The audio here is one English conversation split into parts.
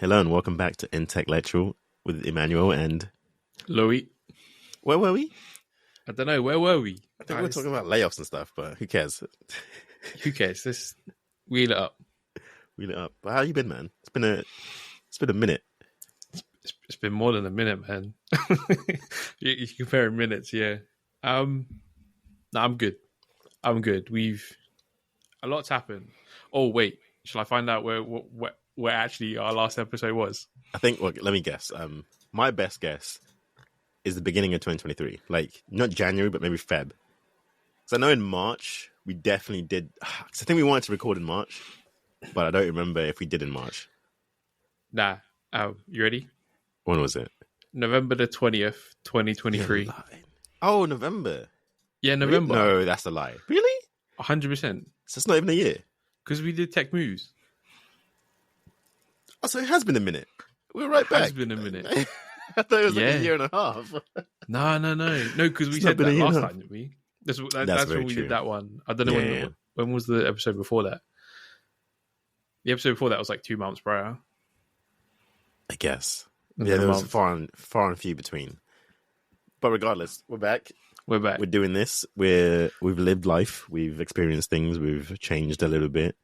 Hello and welcome back to Intellectual with Emmanuel and... Louis. Where were we? I don't know. Where were we? I think we were talking about layoffs and stuff, but who cares? Who cares? Let's wheel it up. Wheel it up. But how you been, man? It's been a minute. It's been more than a minute, man. you compare minutes, yeah. No, I'm good. A lot's happened. Oh wait, shall I find out where actually our last episode was? I think. Well, let me guess. My best guess is the beginning of 2023. Like not January, but maybe Feb. So I know in March we definitely did. Cause I think we wanted to record in March, but I don't remember if we did in March. Nah. You ready? When was it? November the 20th, 2023. Oh, November. Yeah, November. Really? No, that's a lie. Really? 100%. So it's not even a year. Because we did Tech Moves. Oh, so it has been a minute. We're right back. It has been a minute. I thought it was like a year and a half. No, because we said that last time, didn't we? That's when we did that one. I don't know when was the episode before that. The episode before that was like 2 months prior. I guess. Yeah, there was far and few between. But regardless, we're back. We're doing this. We've lived life. We've experienced things. We've changed a little bit.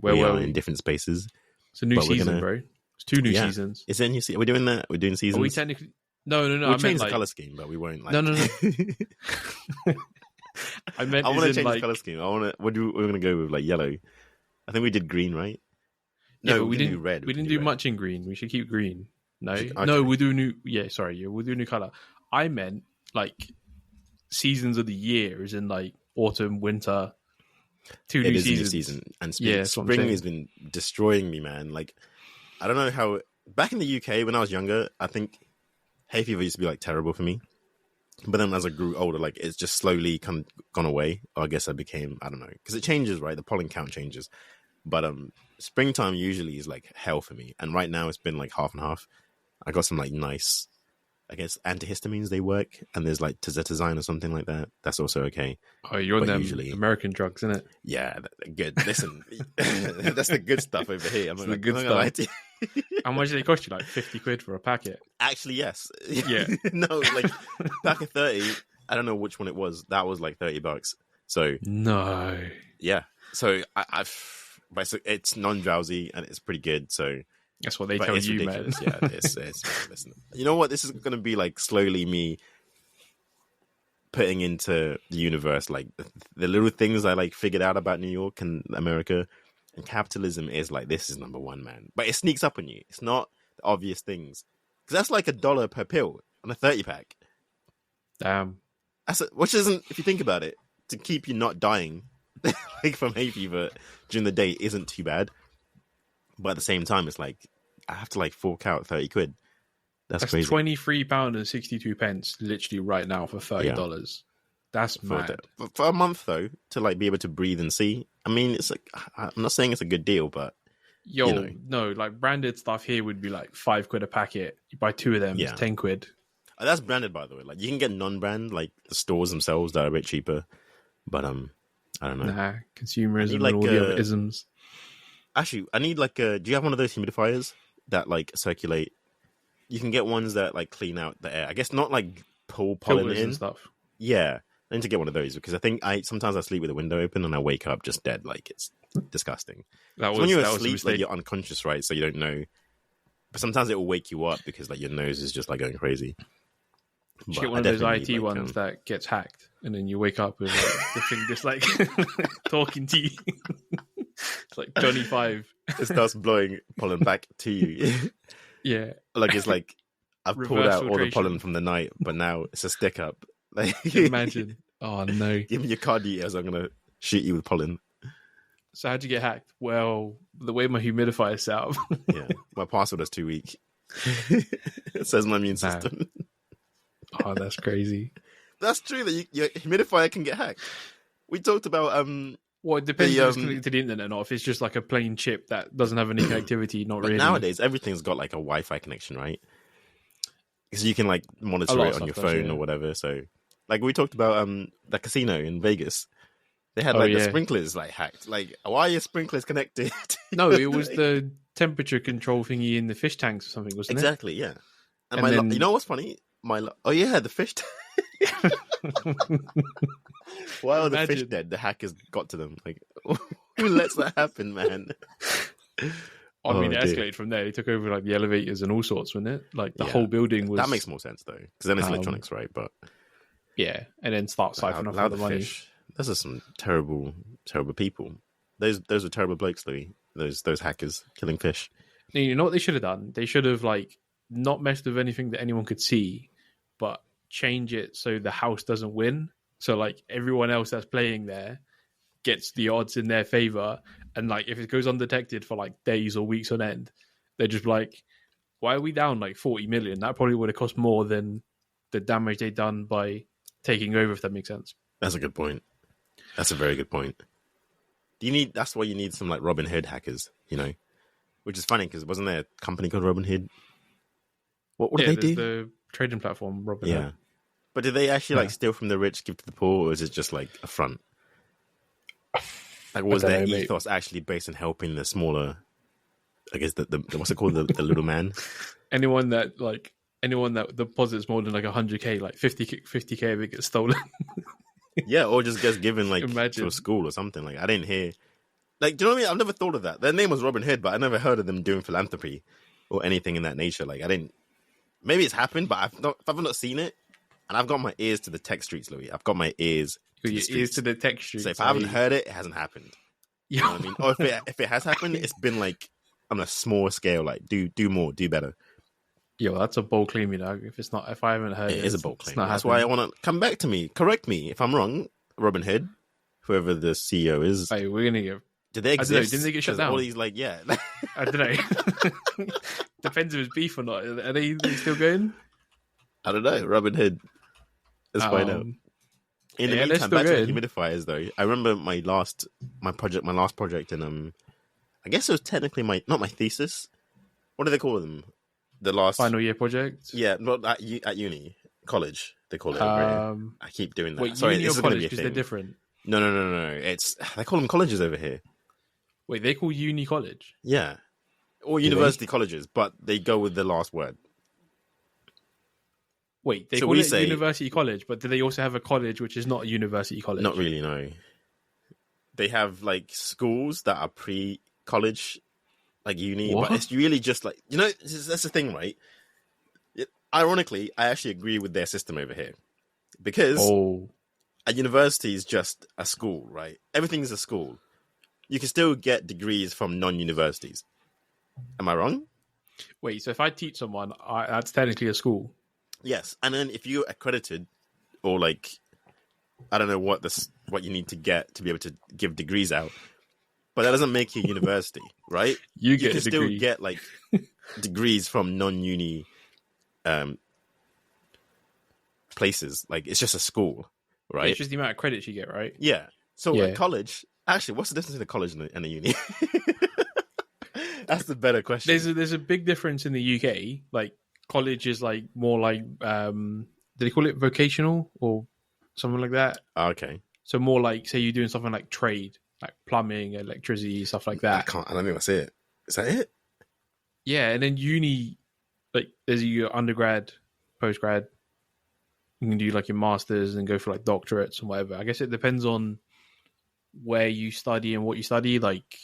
We are in different spaces. It's a new season, bro. It's 2 new seasons. Is there a new season? Are we doing that? We're doing seasons? Are we technically... No. We'll change the colour scheme, but we won't like... No. I want to change the colour scheme. We're going to go with like yellow. I think we did green, right? No, we didn't do red. We didn't do much in green. We should keep green. No, we'll do new... Yeah, sorry. We'll do new colour. I meant like seasons of the year, as in like autumn, winter... 2 new seasons. New season. And spring has been destroying me, man. Like, I don't know how... Back in the UK, when I was younger, I think hay fever used to be like terrible for me. But then as I grew older, like it's just slowly kind of gone away. Or I guess I became, I don't know. Because it changes, right? The pollen count changes. But springtime usually is like hell for me. And right now it's been like half and half. I got some like nice... I guess antihistamines, they work, and there's like tazetazine or something like that. That's also okay. Oh, you're on them American drugs, isn't it? Yeah, good. Listen, that's the good stuff over here. I'm the good stuff. How much did it cost you? Like 50 quid for a packet? Actually, yes. Yeah. No, like pack of 30. I don't know which one it was. That was like $30. So no. Yeah. So it's non-drowsy and it's pretty good. So. That's what they tell you, ridiculous. Man. Yeah, it's listen. You know what? This is going to be like slowly me putting into the universe like the little things I like figured out about New York and America, and capitalism is like this is number one, man. But it sneaks up on you. It's not the obvious things because that's like $1 per pill on a 30-pack. Damn. Which isn't, if you think about it, to keep you not dying like from hay fever during the day isn't too bad. But at the same time, it's like, I have to like fork out 30 quid. That's crazy. £23.62 literally right now for $30. Yeah. That's mad. For a month, though, to like be able to breathe and see. I mean, it's like, I'm not saying it's a good deal, but... No, like branded stuff here would be like 5 quid a packet. You buy 2 of them, it's 10 quid. That's branded, by the way. Like, you can get non-brand, like the stores themselves that are a bit cheaper. But, I don't know. Nah, consumerism and all the other isms. Actually, I need like do you have one of those humidifiers that like circulate? You can get ones that like clean out the air. I guess not like pull pollen in and stuff. Yeah, I need to get one of those because I think sometimes I sleep with the window open and I wake up just dead. Like it's disgusting. When you're asleep, like you're unconscious, right? So you don't know. But sometimes it will wake you up because like your nose is just like going crazy. You should get one of those IT ones that gets hacked, and then you wake up with like, the thing just like talking to you. It's like Johnny 5. It starts blowing pollen back to you. Yeah. Like it's like I've pulled out all the pollen from the night, but now it's a stick up. Like, imagine. Oh no. Give me your card details, I'm going to shoot you with pollen. So how'd you get hacked? Well, the way my humidifier is set up. Yeah. My password is too weak. It says my immune system. Oh, that's crazy. That's true that your humidifier can get hacked. We talked about well, it depends if it's connected to the internet or not. If it's just like a plain chip that doesn't have any connectivity, not really. Nowadays, everything's got like a Wi-Fi connection, right? Because you can like monitor it on your phone or whatever. So, like we talked about the casino in Vegas. They had the sprinklers like hacked. Like, why are your sprinklers connected? No, it was the temperature control thingy in the fish tanks or something, wasn't exactly, yeah. And then... you know what's funny? Oh yeah, the fish. Why are the fish dead? The hackers got to them. Like, who lets that happen, man? I mean, it escalated from there. They took over like the elevators and all sorts, wasn't it? Like the whole building was. That makes more sense though, because then it's electronics, right? But yeah, and then start siphoning off all the money. Fish. Those are some terrible, terrible people. Those are terrible blokes, Louis. Those hackers killing fish. You know what they should have done? They should have like not messed with anything that anyone could see, but change it so the house doesn't win. So like everyone else that's playing there gets the odds in their favor, and like if it goes undetected for like days or weeks on end, they're just like, why are we down like 40 million? That probably would have cost more than the damage they've done by taking over, if that makes sense. That's a good point. That's a very good point. That's why you need some like Robin Hood hackers, you know, which is funny because wasn't there a company called Robin Hood? What did they do? The trading platform, Robin Hood. But did they actually like steal from the rich, give to the poor, or is it just like a front? Like, was their ethos actually based on helping the smaller? I guess the what's it called, the little man? Anyone that deposits more than like 100k, like 50k of it gets stolen. Yeah, or just gets given like to a school or something. Like I didn't hear. Like, do you know what I mean? I've never thought of that. Their name was Robin Hood, but I never heard of them doing philanthropy or anything in that nature. Like I didn't. Maybe it's happened, but I've not seen it. And I've got my ears to the tech streets, Louis. I've got my ears. Ears to the tech streets. So if I haven't heard it, it hasn't happened. You know what I mean? Or if it has happened, it's been like on a small scale. Like do more, do better. Yo, that's a bold claim, you know. If I haven't heard it, it is a bold claim. That's why I want to come back to me, correct me if I'm wrong. Robin Hood, whoever the CEO is. Hey, we're gonna get. Did they exist? I don't know, didn't they get shut down? All these like, yeah. I don't know. Depends if it's beef or not. Are they still going? I don't know. Robin Hood. Let's find out. In the meantime, back to the humidifiers though. I remember my last project, and I guess it was technically not my thesis. What do they call them? The last final year project? Yeah, not at uni, college. They call it. I keep doing that. Wait, sorry, uni or college? Because they're different. No. They call them colleges over here. Wait, they call uni college? Yeah, or university colleges, but they go with the last word. Wait, they call it university college, but do they also have a college which is not a university college? Not really, no. They have like schools that are pre-college, like uni, but it's really just like, you know, that's the thing, right? Ironically, I actually agree with their system over here because a university is just a school, right? Everything is a school. You can still get degrees from non-universities. Am I wrong? Wait, so if I teach someone, that's technically a school? Yes, and then if you're accredited, or like, I don't know what you need to get to be able to give degrees out, but that doesn't make you a university, right? You can still get like degrees from non-uni places. Like it's just a school, right? It's just the amount of credits you get, right? Yeah. So at college, actually, what's the difference between a college and a uni? That's the better question. There's a big difference in the UK. Like college is like more like do they call it vocational or something like that? Okay. So more like, say you're doing something like trade, like plumbing, electricity, stuff like that. I don't think that's it. Is that it? Yeah, and then uni, like there's your undergrad, postgrad. You can do like your masters and go for like doctorates and whatever. I guess it depends on where you study and what you study. Like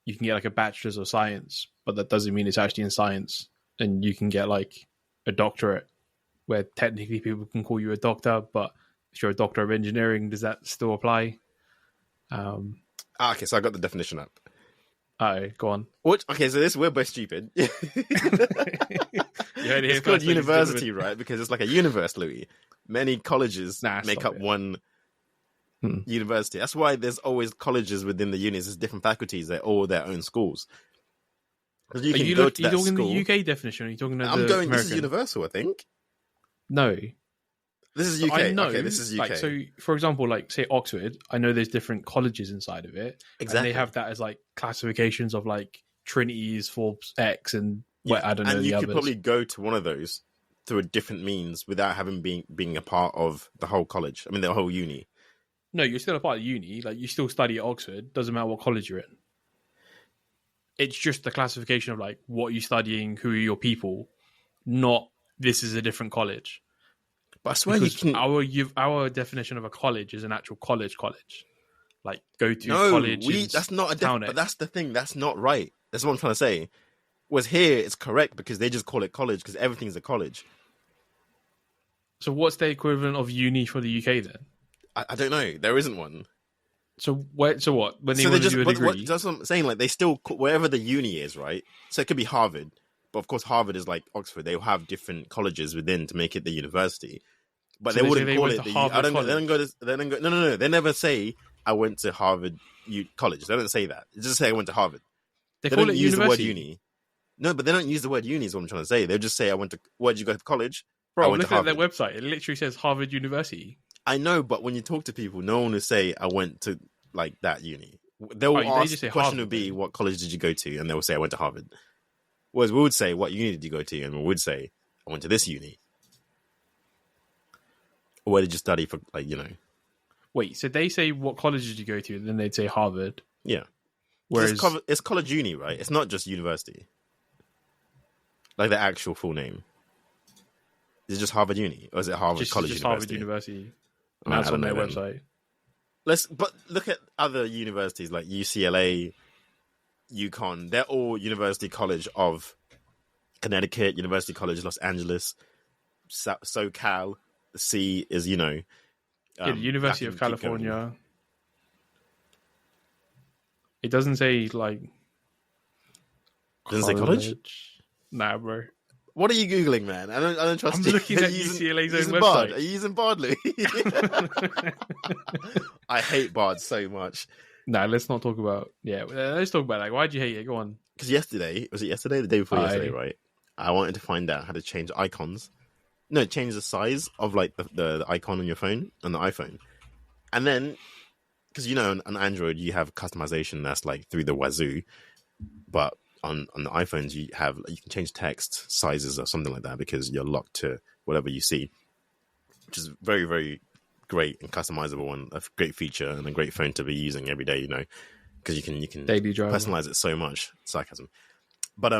you can get like a bachelor's of science, but that doesn't mean it's actually in science. And you can get like a doctorate where technically people can call you a doctor, but if you're a doctor of engineering, does that still apply? Okay, so I got the definition up. Go on. Okay, so we're both stupid. It's called university, right? Because it's like a universe, Louis. Many colleges make up one university. That's why there's always colleges within the unis. There's different faculties. They're all their own schools. You can go to that school. Are you talking the UK definition? Or are you talking about American? This is universal, I think. No. This is UK. I know, okay, this is UK. Like, so, for example, like, say, Oxford, I know there's different colleges inside of it. Exactly. And they have that as, like, classifications of, like, Trinity's, Forbes X, and I don't know and the others. And you could probably go to one of those through a different means without having being a part of the whole college. I mean, the whole uni. No, you're still a part of the uni. Like, you still study at Oxford. Doesn't matter what college you're in. it's just the classification of like what you're studying, who are your people, not this is a different college. But I swear because our definition of a college is an actual college. Like go to college. That's not but that's the thing. That's not right. That's what I'm trying to say. Was here it's correct because they just call it college because everything's a college. So what's the equivalent of uni for the UK then? I don't know. There isn't one. So what? When they want to do a degree, that's what I'm saying. Like they still wherever the uni is, right? So it could be Harvard, but of course Harvard is like Oxford. They will have different colleges within to make it the university. But so they wouldn't call it the. I don't know. They don't go. They don't go. No. They never say I went to Harvard College. They don't say that. They just say I went to Harvard. They call it use university. The word uni. No, but they don't use the word uni. Is what I'm trying to say. They'll just say I went to. Where'd you go to college? Bro, look at their website. It literally says Harvard University. I know, but when you talk to people, no one will say I went to like that uni. They'll ask. The question would be, "What college did you go to?" And they will say, "I went to Harvard." Whereas we would say, "What uni did you go to?" And we would say, "I went to this uni." Or where did you study for, like, you know? Wait, so they say, what college did you go to? And then they'd say Harvard. Yeah. Whereas it's college uni, right? It's not just university. Like the actual full name. Is it just Harvard Uni? Or is it Harvard College just University? Harvard University. That's on their website. But look at other universities like UCLA, UConn. They're all University College of Connecticut, University College Los Angeles, SoCal. The C is, you know... the University of California. It doesn't say, like... Doesn't say college? Nah, bro. What are you Googling, man? I don't trust you. I'm looking at UCLA's own website. Are you using Bardly? I hate Bard so much. Nah, let's not talk about... Yeah, let's talk about that. Why'd you hate it? Go on. Because yesterday... Was it yesterday? The day before yesterday, right? I wanted to find out how to change icons. No, change the size of like the icon on your phone, on the iPhone. And then, because you know, on Android, you have customization that's like through the wazoo. But on the iPhones, you can change text sizes or something like that because you're locked to whatever you see, which is very, very great and customizable and a great feature and a great phone to be using every day, you know, because you can Daily driver. Personalize it so much. Sarcasm. But,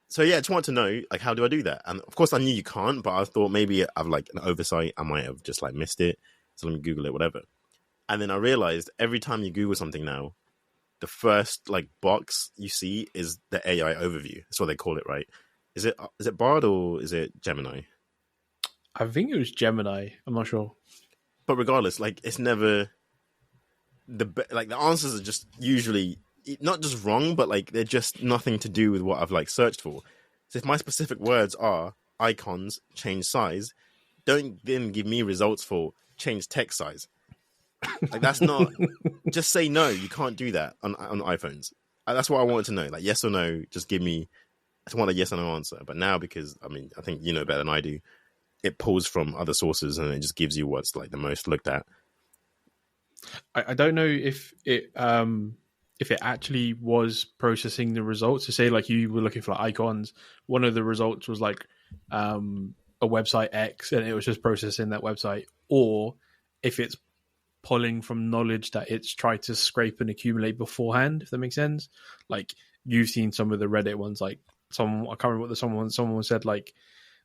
so yeah, I just want to know, like, how do I do that? And of course I knew you can't, but I thought maybe I've like an oversight. I might have just like missed it. So let me Google it, whatever. And then I realized every time you Google something now, the first like box you see is the AI overview. That's what they call it, right? Is it Bard or is it Gemini? I think it was Gemini. I'm not sure. But regardless, like it's never the answers are just usually not just wrong, but like they're just nothing to do with what I've like searched for. So if my specific words are icons, change size, don't then give me results for change text size. Like that's not. Just say no. You can't do that on iPhones. That's what I wanted to know. Like yes or no. Just give me. I just want a yes or no answer. But now because I think you know better than I do. It pulls from other sources and it just gives you what's like the most looked at. I don't know if it actually was processing the results. To say like you were looking for like icons, one of the results was like a website X, and it was just processing that website, or if it's pulling from knowledge that it's tried to scrape and accumulate beforehand. If that makes sense. Like you've seen some of the Reddit ones, like I can't remember what someone said. Like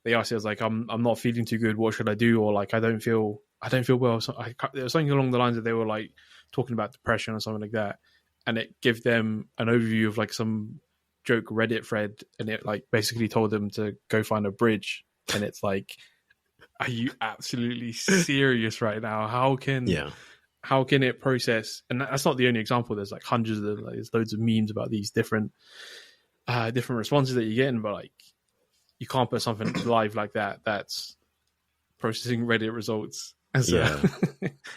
they asked, it was like, I'm not feeling too good. What should I do? Or like I don't feel well. So there was something along the lines that they were like talking about depression or something like that. And it gave them an overview of like some joke Reddit thread, and it like basically told them to go find a bridge. And it's like, are you absolutely serious right now? How can it process? And that's not the only example. There's like hundreds of there's loads of memes about these different responses that you're getting, but like you can't put something live like that that's processing Reddit results. And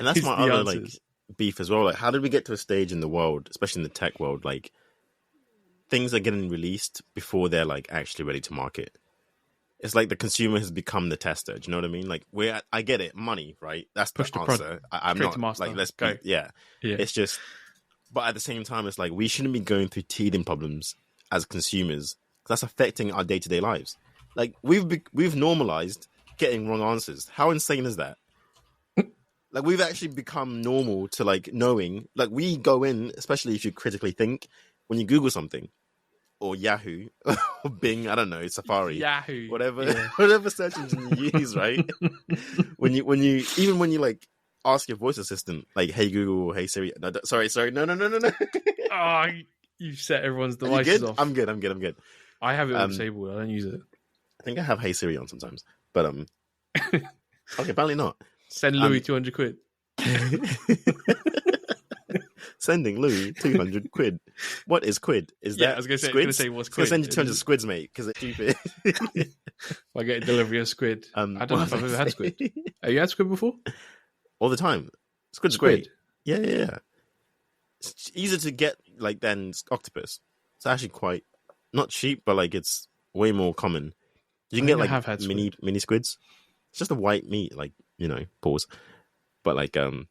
that's my other like beef as well. Like, how did we get to a stage in the world, especially in the tech world, like things are getting released before they're like actually ready to market? It's like the consumer has become the tester. Do you know what I mean? Like I get it, money, right? That's the answer. I'm not like let's go. Yeah. It's just, but at the same time, it's like we shouldn't be going through teething problems as consumers. That's affecting our day-to-day lives. Like we've normalized getting wrong answers. How insane is that? Like we've actually become normal to like knowing. Like we go in, especially if you critically think, when you Google something, or Yahoo or Bing, I don't know, Safari, Yahoo, whatever search engine you use, right? when you like ask your voice assistant, like, "Hey Google," "Hey Siri," no, sorry, no. Oh, you've set everyone's Are you devices good? off. I'm good. I have it all disabled. I don't use it. I think I have Hey Siri on sometimes, but okay, apparently not. Send Louis 200 quid. Sending Louis 200 quid. What is quid? Is that I was going to say what's quid? I'm going to send you 200 squids, mate, because it's stupid. I get a delivery of squid. I don't know if I've ever had squid. Have you had squid before? All the time. Squid's great. Yeah. It's easier to get like than octopus. It's actually quite not cheap, but like it's way more common. You can get like mini squids. It's just a white meat, like, pause. But like Wait,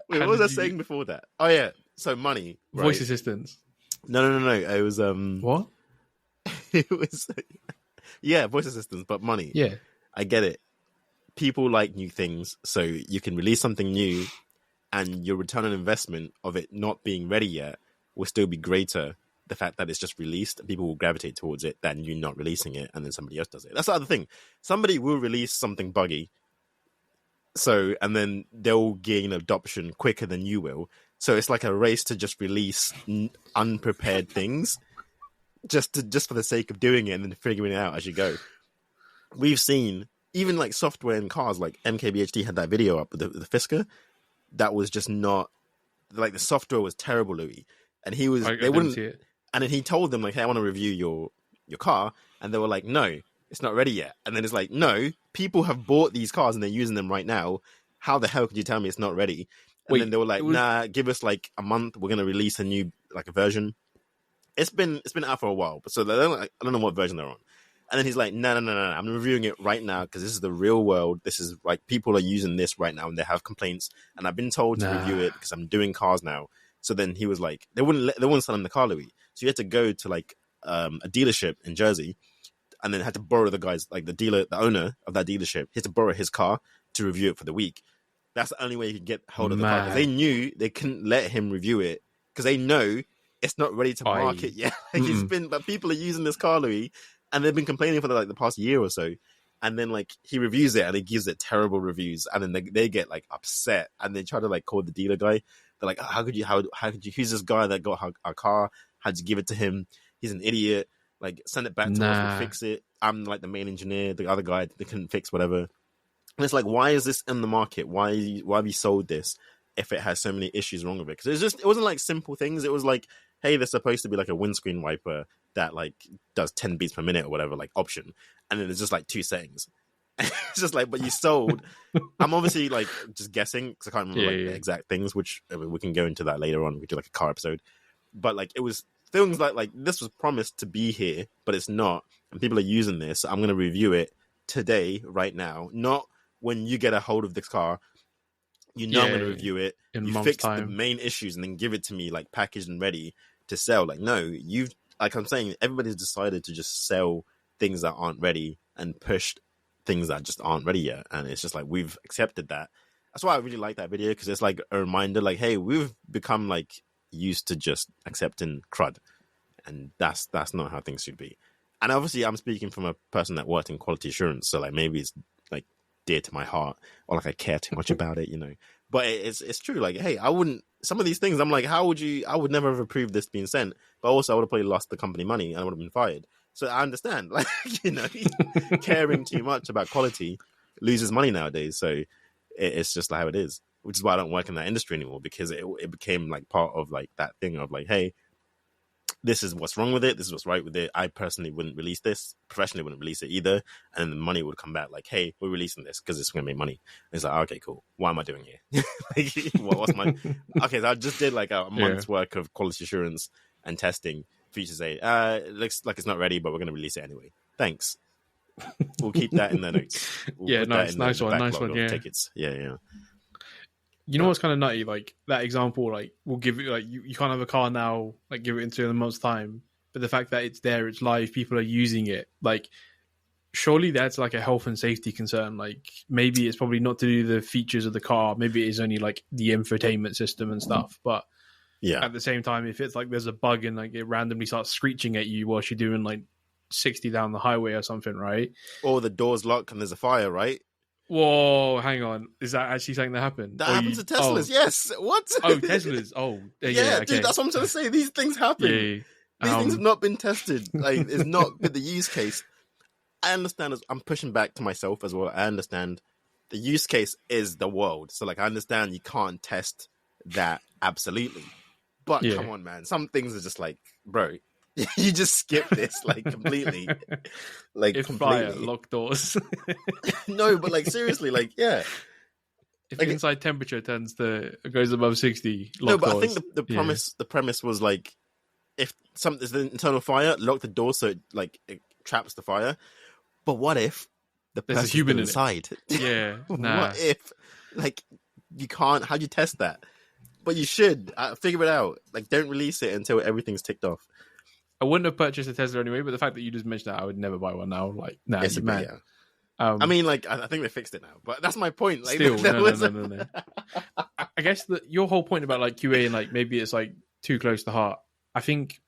what was I saying before that? Oh yeah, so money, right? Voice assistants. No. It was what? It was voice assistants, but money. Yeah, I get it. People like new things, so you can release something new, and your return on investment of it not being ready yet will still be greater. The fact that it's just released, and people will gravitate towards it than you not releasing it, and then somebody else does it. That's the other thing. Somebody will release something buggy, and then they'll gain adoption quicker than you will. So it's like a race to just release unprepared things, just for the sake of doing it and then figuring it out as you go. We've seen even like software in cars, like MKBHD had that video up with the Fisker. That was just not like the software was terrible, Louis, and they wouldn't. See it. And then he told them, like, "Hey, I want to review your car," and they were like, "No, it's not ready yet." And then it's like, "No, people have bought these cars and they're using them right now. How the hell could you tell me it's not ready?" And then they were like, "Nah, give us like a month. We're gonna release a new like a version." It's been out for a while, but so I don't know what version they're on. And then he's like, "No, I'm reviewing it right now because this is the real world. This is like people are using this right now and they have complaints, and I've been told to review it because I'm doing cars now." So then he was like, they wouldn't sell him the car, Louis. So you had to go to like a dealership in Jersey, and then had to borrow the owner of that dealership. He had to borrow his car to review it for the week. That's the only way you could get hold of the car. Because they knew they couldn't let him review it because they know it's not ready to market yet. But people are using this car, Louis, and they've been complaining for the past year or so. And then like he reviews it and he gives it terrible reviews, and then they get like upset and they try to like call the dealer guy. They're like, how could you? Who's this guy that got our car? How'd you give it to him? He's an idiot. Like, send it back to us. We'll fix it. I'm like the main engineer. The other guy, they couldn't fix whatever. And it's like, why is this in the market? Why have you sold this if it has so many issues wrong with it? Because it wasn't like simple things. It was like, hey, there's supposed to be like a windscreen wiper that like does 10 beats per minute or whatever, like option. And then there's just like 2 settings. It's just like, but you sold. I'm obviously like just guessing because I can't remember the exact things, which we can go into that later on. We do like a car episode, but like it was things like this was promised to be here, but it's not, and people are using this. So I'm going to review it today, right now, not when you get a hold of this car. I'm going to review it. You fix the main issues and then give it to me like packaged and ready to sell. Like, no, like I'm saying, everybody's decided to just sell things that aren't ready and pushed things that just aren't ready yet. And it's just like, we've accepted that. That's why I really like that video, because it's like a reminder, like, hey, we've become like used to just accepting crud, and that's not how things should be. And obviously I'm speaking from a person that worked in quality assurance, so like maybe it's like dear to my heart, or like I care too much about it, but it's true. Like, hey, I wouldn't, some of these things I'm like, I would never have approved this being sent, but also I would have probably lost the company money and I would have been fired. So I understand, like, caring too much about quality loses money nowadays. So it's just like how it is, which is why I don't work in that industry anymore, because it became like part of like that thing of like, hey, this is what's wrong with it. This is what's right with it. I personally wouldn't release this. Professionally wouldn't release it either. And then the money would come back like, hey, we're releasing this because it's going to make money. And it's like, okay, cool. What am I doing here? Like, what's my... Okay, so I just did like a month's work of quality assurance and testing for you to say, it looks like it's not ready, but we're going to release it anyway. Thanks. We'll keep that in the notes. Nice one. Yeah. Tickets. Yeah. You know what's kind of nutty? Like that example, like we'll give it, like you can't have a car now, like give it into a month's time. But the fact that it's there, it's live, people are using it. Like surely that's like a health and safety concern. Like maybe it's probably not to do the features of the car. Maybe it is only like the infotainment system and stuff. But at the same time, if it's like there's a bug and like it randomly starts screeching at you whilst you're doing like 60 down the highway or something, right? Or the door's locked and there's a fire, right? Whoa, hang on. Is that actually something that happened? That happens to Teslas, yes. What? Oh, Teslas. Oh, yeah, okay. Dude, that's what I'm trying to say. These things happen. Yeah. These things have not been tested. Like, it's not been the use case. I understand. I'm pushing back to myself as well. I understand the use case is the world. So, like, I understand you can't test that absolutely. But come on, man. Some things are just like, bro, you just skip this like completely. Like, if completely. Fire, lock doors. No, but like seriously, like, yeah. If like, inside temperature goes above 60, lock doors. I think the premise was like, if there's an internal fire, lock the door so it traps the fire. But what if there's a human inside? Yeah. Nah. What if, like, you can't? How'd you test that? But you should figure it out. Like, don't release it until everything's ticked off. I wouldn't have purchased a Tesla anyway, but the fact that you just mentioned that, I would never buy one now. Like, nah, yes, man. Yeah. I mean, like, I think they fixed it now, but that's my point. Like, still, no. I guess your whole point about like QA and like maybe it's like too close to heart. I think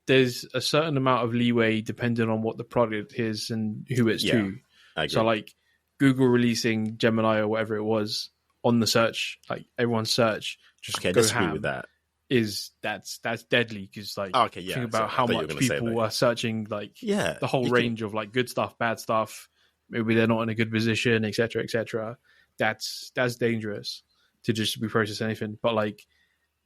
there's a certain amount of leeway depending on what the product is and who it's to. So like Google releasing Gemini or whatever it was on the search, like everyone's search, just go ham with that. That's deadly because like think about how much people are searching like the whole range of like good stuff, bad stuff. Maybe they're not in a good position, etc., etc. That's dangerous to just be process anything. But like,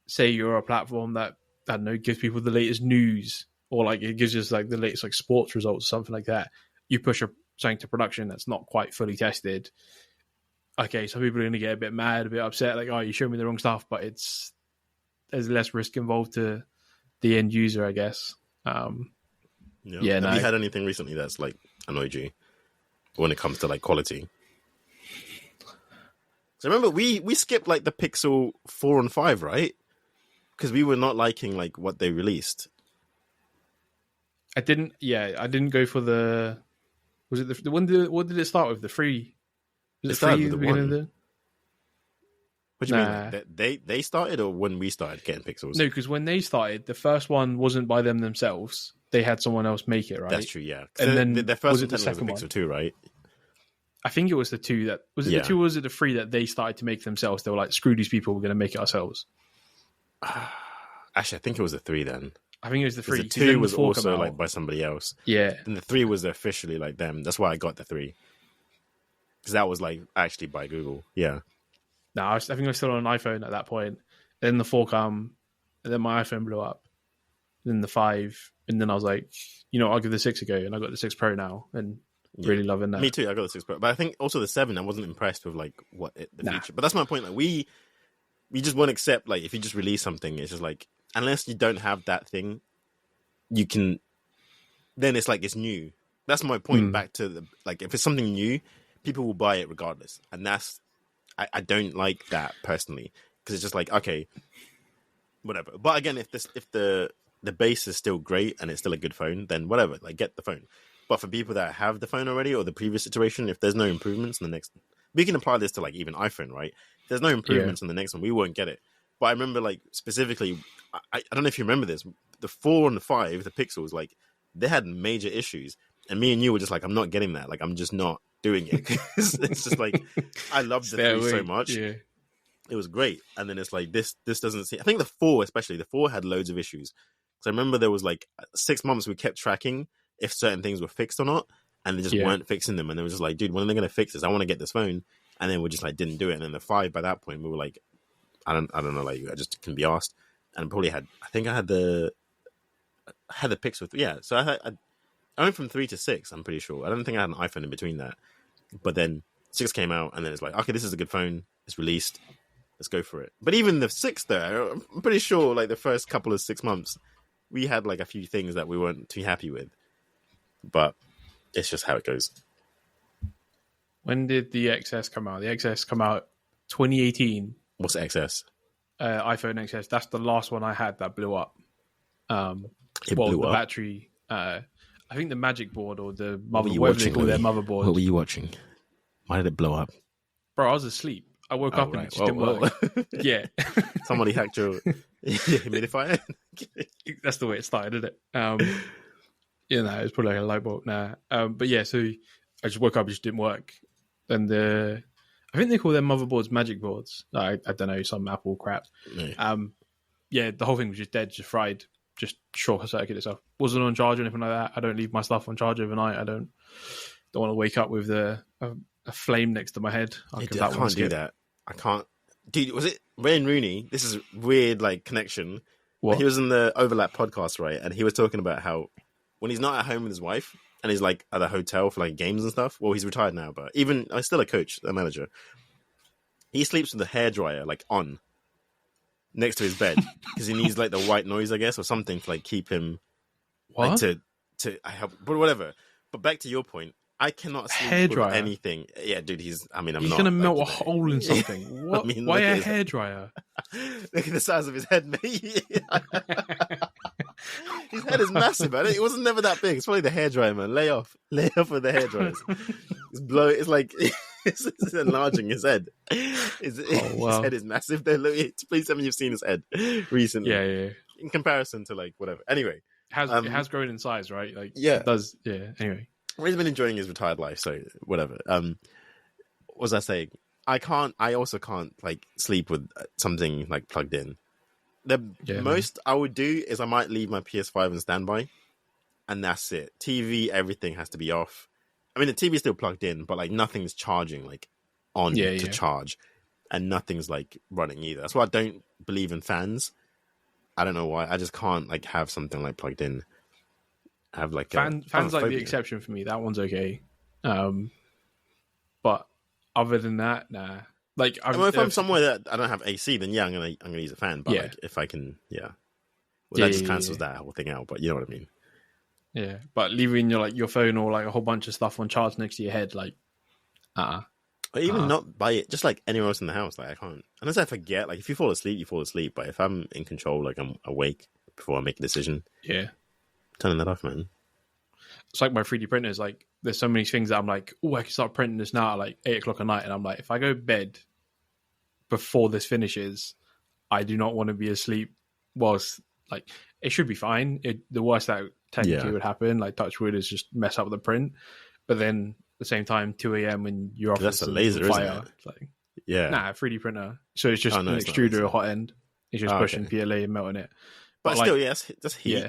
say you're a platform that I don't know gives people the latest news, or like it gives us like the latest like sports results, or something like that. You push something to production that's not quite fully tested. Okay, some people are going to get a bit mad, a bit upset, like, oh, you showed me the wrong stuff, but there's less risk involved to the end user, I guess. Have you had anything recently that's like annoyed you when it comes to like quality? So remember, we skipped like the Pixel 4 and 5, right? Because we were not liking like what they released. I didn't go for the. Was it the one? What did it start with? The free. Was it free at the beginning? What do you mean? Like, they started, or when we started getting Pixels? No, because when they started, the first one wasn't by them themselves. They had someone else make it, right? That's true, yeah. And then their first was was the Pixel 2, right? I think it was the 2 that was it. The 2 or was it the 3 that they started to make themselves? They were like, "Screw these people, we're going to make it ourselves." Actually, I think it was the 3 then. I think it was the 3. The 2 was also like by somebody else. Yeah, and the 3 was officially like them. That's why I got the 3, because that was like actually by Google. Yeah. No, I think I was still on an iPhone at that point. Then the 4 come, and then my iPhone blew up. Then the 5, and then I was like, I'll give the 6 a go, and I got the 6 Pro now, and really loving that. Me too. I got the 6 Pro, but I think also the 7. I wasn't impressed with like the feature. But that's my point. Like we just won't accept like if you just release something, it's just like unless you don't have that thing, you can. Then it's like it's new. That's my point. Back to the like if it's something new, people will buy it regardless, and that's. I don't like that personally because it's just like, okay, whatever. But again, if the base is still great and it's still a good phone, then whatever, like get the phone. But for people that have the phone already or the previous iteration, if there's no improvements in the next, we can apply this to like even iPhone, right? If there's no improvements in the next one, we won't get it. But I remember like specifically, I don't know if you remember this, the 4 and the 5, the Pixels, like they had major issues, and me and you were just like, I'm not getting that. Like I'm just not doing it. It's just like I loved the 3 so much. Yeah. It was great. And then it's like this doesn't seem. I think the 4 especially, the 4 had loads of issues. So I remember there was like 6 months we kept tracking if certain things were fixed or not, and they just weren't fixing them. And they were just like, dude, when are they going to fix this? I want to get this phone. And then we just like didn't do it. And then the 5 by that point we were like, I don't know, like I just couldn't be asked. And probably I had the Pixel. Yeah. So I went from 3 to 6, I'm pretty sure. I don't think I had an iPhone in between that. But then 6 came out, and then it's like, okay, this is a good phone. It's released. Let's go for it. But even the 6 there, I'm pretty sure like the first couple of 6 months, we had like a few things that we weren't too happy with. But it's just how it goes. When did the XS come out? The XS come out 2018. What's XS? iPhone XS. That's the last one I had that blew up. It blew up. Battery. I think the Magic Board or the whatever they call their motherboard. What were you watching? Why did it blow up? Bro, I was asleep. I woke up and it just didn't work. Yeah. Somebody hacked your humidifier? That's the way it started, isn't it? It was probably like a light bulb. Nah. But yeah, so I just woke up, it just didn't work. And I think they call their motherboards Magic Boards. I don't know, some Apple crap. No. Yeah, the whole thing was just dead, just fried, just short circuit itself. Wasn't on charge or anything like that. I don't leave my stuff on charge overnight. I don't want to wake up with a flame next to my head. I can't do that. I can't. Dude, was it Wayne Rooney? This is weird, like, connection. What? He was in the Overlap podcast, right? And he was talking about how when he's not at home with his wife and he's like at a hotel for like games and stuff. Well, he's retired now, but even I'm still a coach, a manager. He sleeps with the hairdryer like on next to his bed because he needs like the white noise, I guess, or something to like keep him. What? Like, to help, but whatever. But back to your point. I cannot sleep with anything. Yeah, dude, he's gonna melt a hole in something. What? Why a hairdryer? Look at the size of his head, mate. His head is massive, man. It wasn't never that big. It's probably the hairdryer, man. Lay off with the hairdryers. It's like it's enlarging his head. His head is massive. Please tell me you've seen his head recently. Yeah. In comparison to like whatever. Anyway, it has grown in size, right? Like it does. Yeah. Anyway. Well, he's been enjoying his retired life, so whatever. What was I saying? I also can't like sleep with something like plugged in. Most I would do is I might leave my PS5 on standby, and that's it. TV, everything has to be off. I mean, the TV is still plugged in, but like nothing's charging like on to charge, and nothing's like running either. That's why I don't believe in fans. I don't know why. I just can't like have something like plugged in. Have like fans like the exception for me. That one's okay, but other than that, nah. Like, if I'm somewhere that I don't have AC, then I'm gonna use a fan. But like, if I can, that just cancels that whole thing out. But you know what I mean? Yeah, but leaving your phone or like a whole bunch of stuff on charge next to your head, like, or even not by it, just like anywhere else in the house. Like I can't, unless I forget. Like if you fall asleep, you fall asleep. But if I'm in control, like I'm awake before I make a decision. Yeah. Turning that off, man. It's like my 3D printers. Like, there's so many things that I'm like, oh, I can start printing this now at like 8 o'clock at night. And I'm like, if I go to bed before this finishes, I do not want to be asleep whilst, like, it should be fine. The worst that technically would happen, like touch wood, is just mess up the print. But then at the same time, 2 a.m. when you're off, that's a laser, isn't it? It's like, 3D printer. So it's just an extruder, a hot end. It's just pushing PLA and melting it. But still, yes, just heat.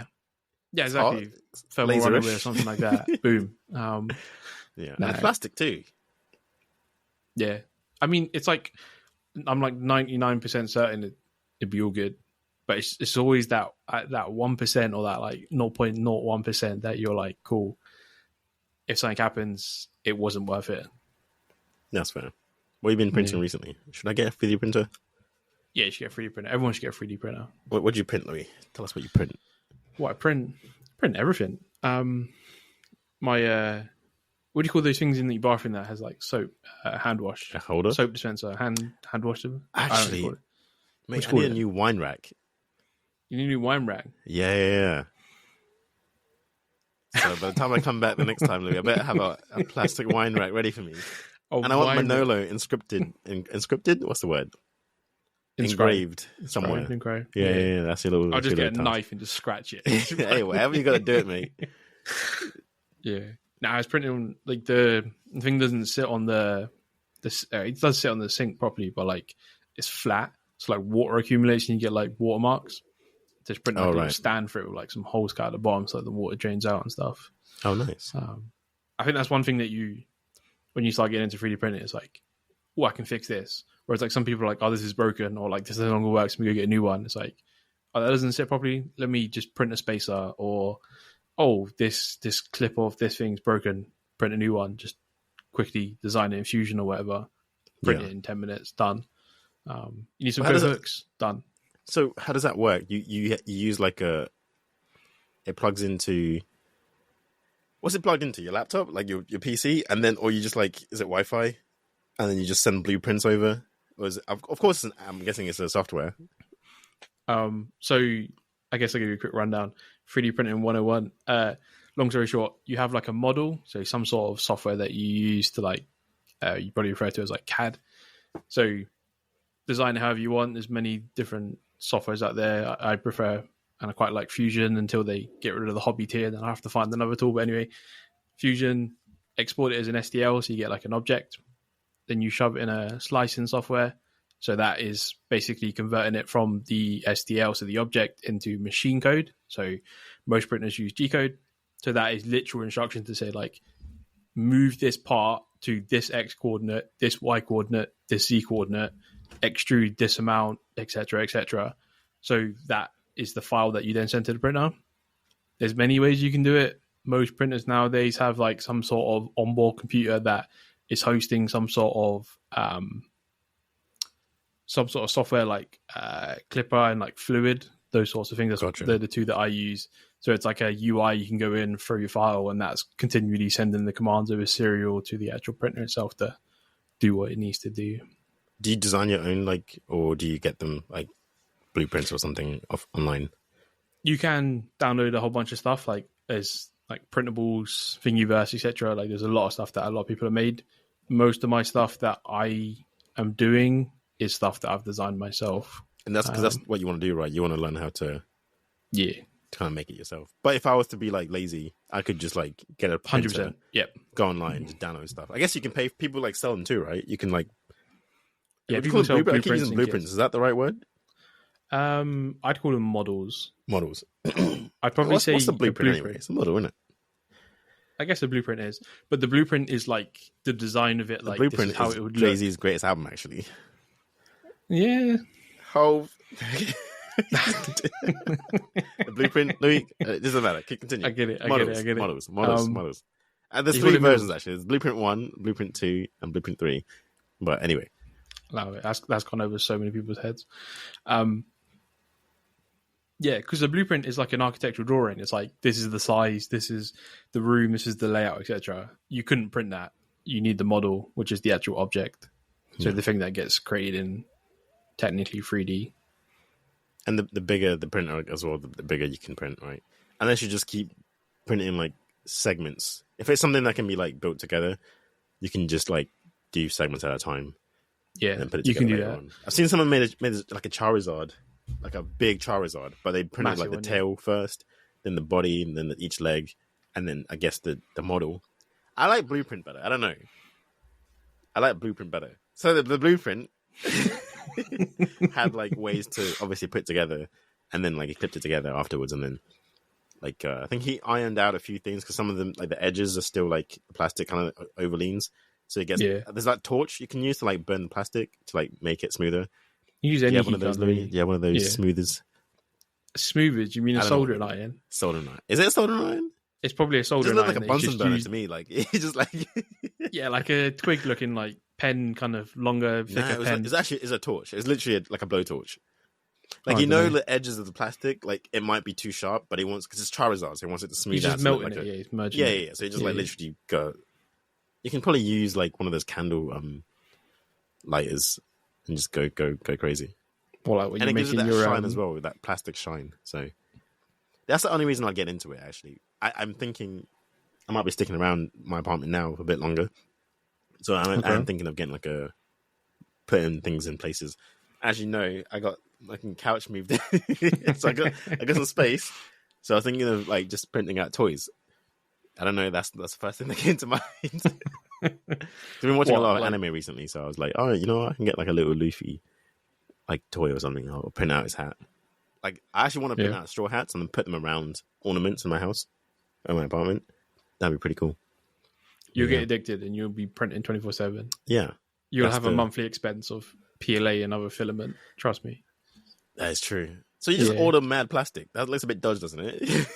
Yeah, exactly. Thermal runaway or something like that. Boom. And plastic too. Yeah. I mean, it's like, I'm like 99% certain it'd be all good. But it's always that 1% or that like 0.01% that you're like, cool. If something happens, it wasn't worth it. That's fair. What have you been printing recently? Should I get a 3D printer? Yeah, you should get a 3D printer. Everyone should get a 3D printer. What do you print, Louis? Tell us what you print. What I print everything. My what do you call those things in the bathroom that has like soap, hand wash, a holder, soap dispenser, hand wash them? Actually, mate, I need a new wine rack. You need a new wine rack? Yeah. So by the time I come back the next time, Louis, I better have a plastic wine rack ready for me. And I want Manolo inscripted. What's the word? Engraved somewhere. Engraved. Yeah, that's your little. I'll just get a knife and just scratch it. Hey, whatever you got to do it, mate. Yeah. Now it's printing like the thing doesn't sit on it does sit on the sink properly, but like it's flat. So like water accumulation, you get like watermarks. Just print like a stand for it with like some holes cut at the bottom so the water drains out and stuff. Oh, nice. I think that's one thing that when you start getting into 3D printing, it's like, oh, I can fix this. Whereas like some people are like, oh, this is broken, or like this no longer works, let me go get a new one. It's like, oh, that doesn't sit properly. Let me just print a spacer, or this clip of this thing's broken, print a new one. Just quickly design it in Fusion or whatever. Print it in 10 minutes, done. You need some hooks, done. So how does that work? You use like it plugs into. What's it plugged into? Your laptop, like your PC, and then, or you just like, is it Wi-Fi, and then you just send blueprints over? Or is it, of course, I'm guessing it's a software. So I guess I'll give you a quick rundown. 3D printing 101. long story short, you have like a model, so some sort of software that you use to like, you probably refer to as like CAD. So design it however you want. There's many different softwares out there. I prefer, and I quite like Fusion until they get rid of the hobby tier. Then I have to find another tool. But anyway, Fusion, export it as an STL, so you get like an object. Then you shove it in a slicing software. So that is basically converting it from the STL, so the object, into machine code. So most printers use G-code. So that is literal instruction to say, like, move this part to this X coordinate, this Y coordinate, this Z coordinate, extrude this amount, etc., etc. So that is the file that you then send to the printer. There's many ways you can do it. Most printers nowadays have like some sort of onboard computer that is hosting some sort of software like Clipper and like Fluid, those sorts of things. That's Gotcha. They're the two that I use. So it's like a UI you can go in, throw your file, and that's continually sending the commands over serial to the actual printer itself to do what it needs to do. Do you design your own, like, or do you get them like blueprints or something online? You can download a whole bunch of stuff, like there's like printables, Thingiverse, etc. Like there's a lot of stuff that a lot of people have made. Most of my stuff that I am doing is stuff that I've designed myself. And that's because that's what you want to do, right? You want to learn how to kind of make it yourself. But if I was to be like lazy, I could just like get a printer, 100%. Yep. Go online, just download stuff. I guess you can pay people, like sell them too, right? You can like people sell blueprints. I keep using blueprints. Is that the right word? I'd call them models. Models. I'd probably say what's the blueprint anyway? It's a model, isn't it? I guess the blueprint is, but the blueprint is like the design of it. Like the blueprint this is how is it would Jay-Z's look. greatest album, actually. Yeah. How the blueprint? It doesn't matter. Continue. I get it. Models. And there's 3 versions actually. There's Blueprint 1, Blueprint 2, and Blueprint 3. But anyway, allow it. That's gone over so many people's heads. Yeah, because the blueprint is like an architectural drawing. It's like, this is the size, this is the room, this is the layout, etc. You couldn't print that. You need the model, which is the actual object. So the thing that gets created in technically 3D. And the bigger the printer as well, the bigger you can print, right? Unless you just keep printing like segments. If it's something that can be like built together, you can just like do segments at a time. Yeah, and put it you can do later that. On. I've seen someone made like a Charizard, like a big Charizard, but they printed like the tail first, then the body, and then each leg, and then I guess the model. I like blueprint better. I don't know. I like blueprint better. So the blueprint had like ways to obviously put together, and then like he clipped it together afterwards, and then like I think he ironed out a few things because some of them, like the edges, are still like plastic kind of overleans. So it gets there's that torch you can use to like burn the plastic to like make it smoother. You use any one of those, Louis? Yeah, one of those smoothers. Smoothers? You mean a soldering iron? Soldering iron. Is it a soldering iron? It's probably a soldering iron. It looks like a Bunsen burner to me. Like it's just like yeah, like a twig looking like pen, kind of longer, thicker pen. It's a torch. It's literally like a blowtorch. Like the edges of the plastic, like it might be too sharp, but he wants, because it's Charizard, so he wants it to smooth out. He's just melting it. He's merging. Yeah. So he just like literally go. You can probably use like one of those candle lighters and just go crazy. Or like when and you're it gives it making that your shine as well, with that plastic shine. So that's the only reason I get into it. Actually, I'm thinking I might be sticking around my apartment now for a bit longer. So I'm thinking of getting putting things in places. As you know, I got like a couch moved in, so I got some space. So I was thinking of like just printing out toys. I don't know. That's the first thing that came to mind. I've been watching a lot of anime recently, so I was like, oh, you know what? I can get like a little Luffy like toy or something. I'll print out his hat. Like I actually want to print out straw hats and then put them around ornaments in my house or my apartment. That'd be pretty cool. You'll get addicted and you'll be printing 24/7. Yeah, you'll have a monthly expense of PLA and other filament. Trust me. That is true. So you just order mad plastic. That looks a bit dodgy, doesn't it?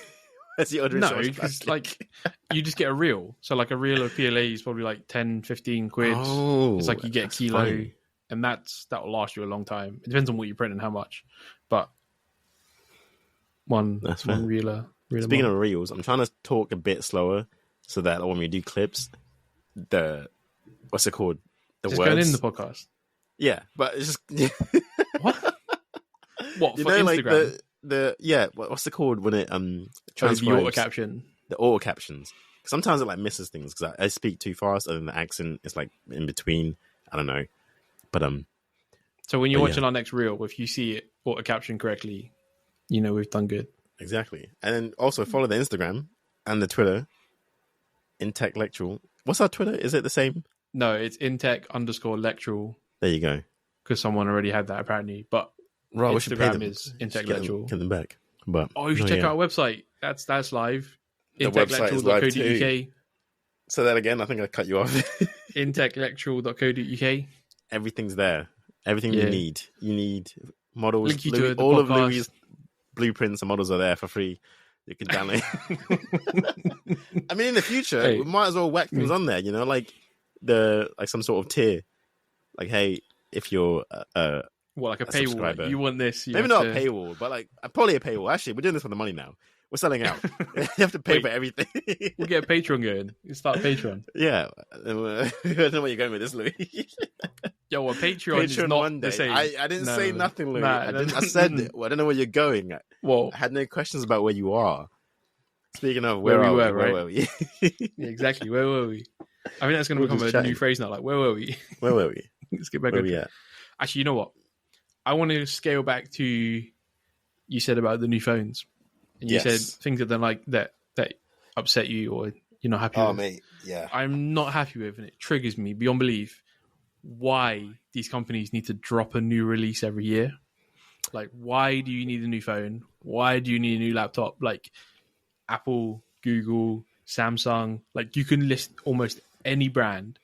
No, because like you just get a reel. So like a reel of PLA is probably like 10, 15 quid. Oh, it's like you get a kilo, and that will last you a long time. It depends on what you print and how much, but one reeler. Speaking of reels, I'm trying to talk a bit slower so that when we do clips, what's it called? The just words going in the podcast. Yeah, but it's just what you for know, Instagram? Like what's it called when it the auto caption. the auto captions. Sometimes it like misses things because I speak too fast, and then the accent is like in between. I don't know, but So when you're watching our next reel, if you see it auto caption correctly, you know we've done good. Exactly, and then also follow the Instagram and the Twitter. Intellectual. What's our Twitter? Is it the same? No, it's intech_lectural. There you go. Because someone already had that apparently, but Instagram is intellectual. Get them back. But you should check out our website. That's live. The website is live too. Say that again. I think I cut you off. Intellectual.co.uk. Everything's there. Everything you need. You need models. Link you to all of Louis' blueprints and models are there for free. You can download. I mean, in the future, we might as well whack things on there. You know, like some sort of tier. Like, hey, if you're like a paywall, like you want this. Maybe not a paywall, but like probably a paywall. Actually, we're doing this for the money now. We're selling out. You have to pay for everything. We'll get a Patreon going. You start Patreon. Yeah. I don't know where you're going with this, Louis. Yo, well, Patreon is not Monday. The same. I didn't say nothing, Louis. I said I don't know where you're going. Well, I had no questions about where you are. Speaking of where were we? Yeah, exactly. Where were we? I think that's going to become a new phrase now. Like, where were we? Where were we? Let's get back on track. Actually, you know what? I want to scale back to you said about the new phones. And you said things that don't like that upset you or you're not happy with. Oh, mate, yeah. I'm not happy with, and it triggers me beyond belief why these companies need to drop a new release every year. Like, why do you need a new phone? Why do you need a new laptop? Like, Apple, Google, Samsung, like you can list almost any brand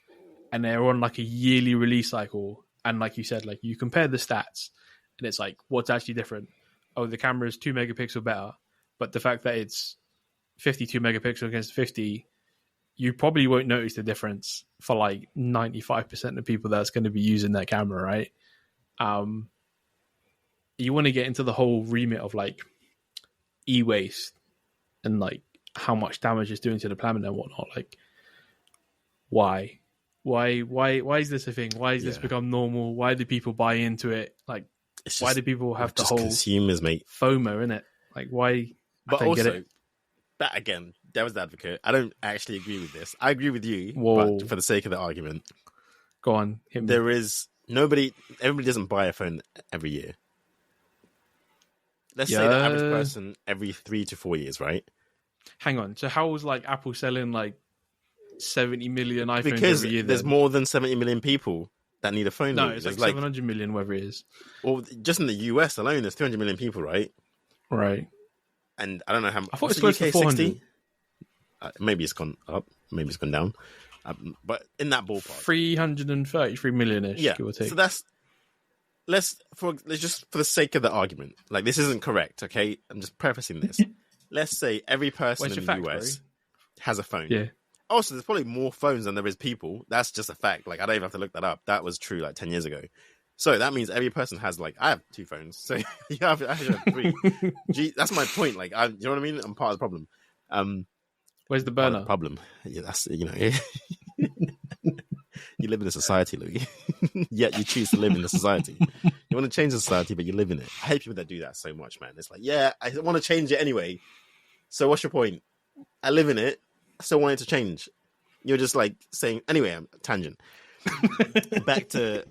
and they're on like a yearly release cycle. And like you said, like you compare the stats and it's like, what's actually different? Oh, the camera is 2 megapixel better. But the fact that it's 52 megapixel against 50, you probably won't notice the difference for like 95% of people that's going to be using that camera, right? You want to get into the whole remit of like e-waste and like how much damage it's doing to the planet and whatnot. Like, why is this a thing? Why has this become normal? Why do people buy into it? Like, why do people have the whole consumers, mate? FOMO in it? Like, why? But also, that again, devil's advocate. I don't actually agree with this. I agree with you, but for the sake of the argument, go on. Hit me. There is everybody doesn't buy a phone every year. Let's say the average person every 3 to 4 years, right? Hang on. So how was like Apple selling like 70 million iPhones because every year? There's more than 70 million people that need a phone. No, it's like 700 million, whatever it is. Well, just in the US alone, there's 300 million people, right? Right. And I don't know how. I thought it was close to 400. Maybe it's gone up. Maybe it's gone down. But in that ballpark, 333 million-ish. Yeah. Give or take. So that's let's just for the sake of the argument, like this isn't correct. Okay, I'm just prefacing this. Let's say every person in the US has a phone. Yeah. Also, there's probably more phones than there is people. That's just a fact. Like I don't even have to look that up. That was true like 10 years ago. So that means every person has like I have 2 phones, so I have 3. Gee, that's my point. Like, you know what I mean? I'm part of the problem. Where's the burner? Problem. Yeah, that's you live in a society, Louis. Yet you choose to live in a society. You want to change the society, but you live in it. I hate people that do that so much, man. It's like, yeah, I want to change it anyway. So what's your point? I live in it. I still want it to change. You're just like saying anyway. I'm tangent. back to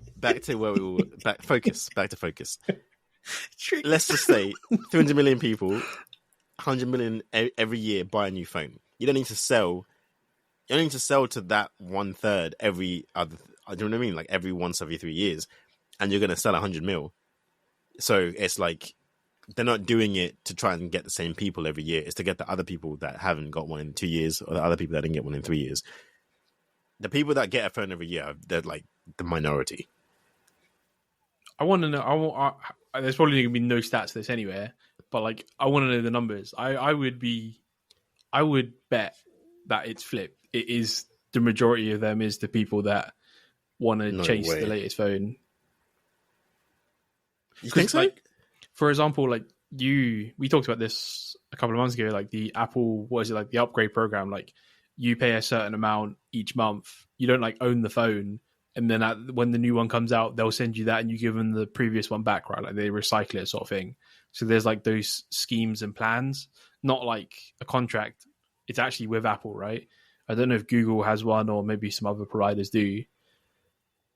where we were. Back to focus. Let's just say 300 million people, 100 million every year buy a new phone. You don't need to sell. You don't need to sell to that 1/3 every other. Do you know what I mean? Like once every 3 years, and you're going to sell 100 mil. So it's like they're not doing it to try and get the same people every year. It's to get the other people that haven't got one in 2 years, or the other people that didn't get one in 3 years. The people that get a phone every year, they're like the minority. I want to know. There's probably going to be no stats to this anywhere, but like I want to know the numbers. I would bet that it's flipped. It is the majority of them is the people that want to chase the latest phone. You think so? Like, for example, like we talked about this a couple of months ago. Like the Apple, what is it? Like the upgrade program. Like you pay a certain amount each month. You don't like own the phone. And then when the new one comes out, they'll send you that and you give them the previous one back, right? Like they recycle it sort of thing. So there's like those schemes and plans, not like a contract. it's actually with Apple, right? I don't know if Google has one or maybe some other providers do.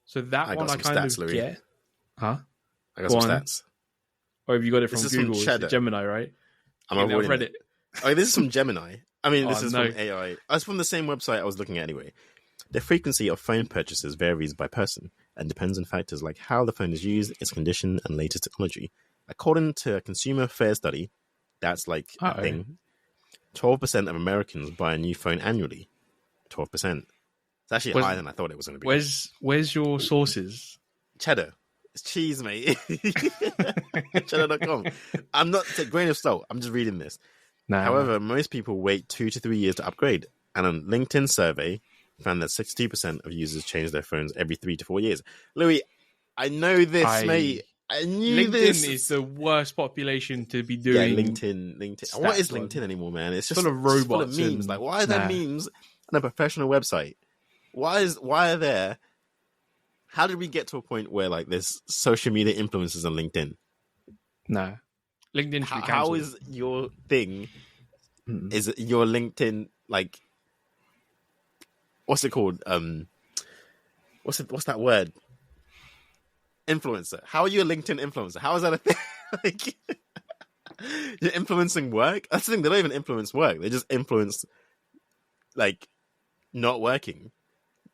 So that one I kind of Louis. get. Huh? I got some stats. Or have you got it from this Google? Is It's Gemini, right? I'm avoiding Reddit. Oh, this is from Gemini. I mean, this is from AI. It's from the same website I was looking at anyway. The frequency of phone purchases varies by person and depends on factors like how the phone is used, its condition, and latest technology. According to a consumer affairs study, that's like a thing. 12% of Americans buy a new phone annually. 12%. It's actually higher than I thought it was going to be. Where's your sources? Cheddar. It's cheese, mate. Cheddar.com. I'm not a grain of salt. I'm just reading this. Nah. However, most people wait 2 to 3 years to upgrade. And a LinkedIn survey found that 62% of users change their phones every 3 to 4 years. Louis, I know this, mate. I knew LinkedIn this. is the worst population to be doing. Yeah, LinkedIn. What is LinkedIn anymore, man? It's just full of robots, full of memes. Like, why are there memes on a professional website? Why are there? How did we get to a point where like there's social media influencers on LinkedIn? Nah, LinkedIn should be cancelled. How is your thing? Is your LinkedIn like? What's it called? What's that word? Influencer. How are you a LinkedIn influencer? How is that a thing? Like, you're influencing work? That's the thing. They don't even influence work. They just influence like not working.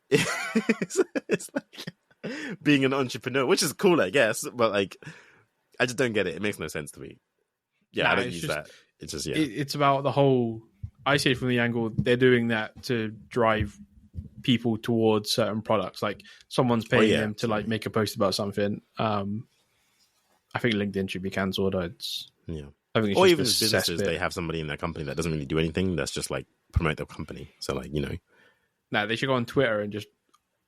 It's like being an entrepreneur, which is cool, I guess, but like I just don't get it. It makes no sense to me. Yeah, I don't use that. It's just it's about the whole. I see it from the angle they're doing that to drive people towards certain products. Like someone's paying them to like make a post about something. I think LinkedIn should be cancelled. I think or even businesses, they have somebody in their company that doesn't really do anything. That's just like promote their company. So like nah, they should go on Twitter and just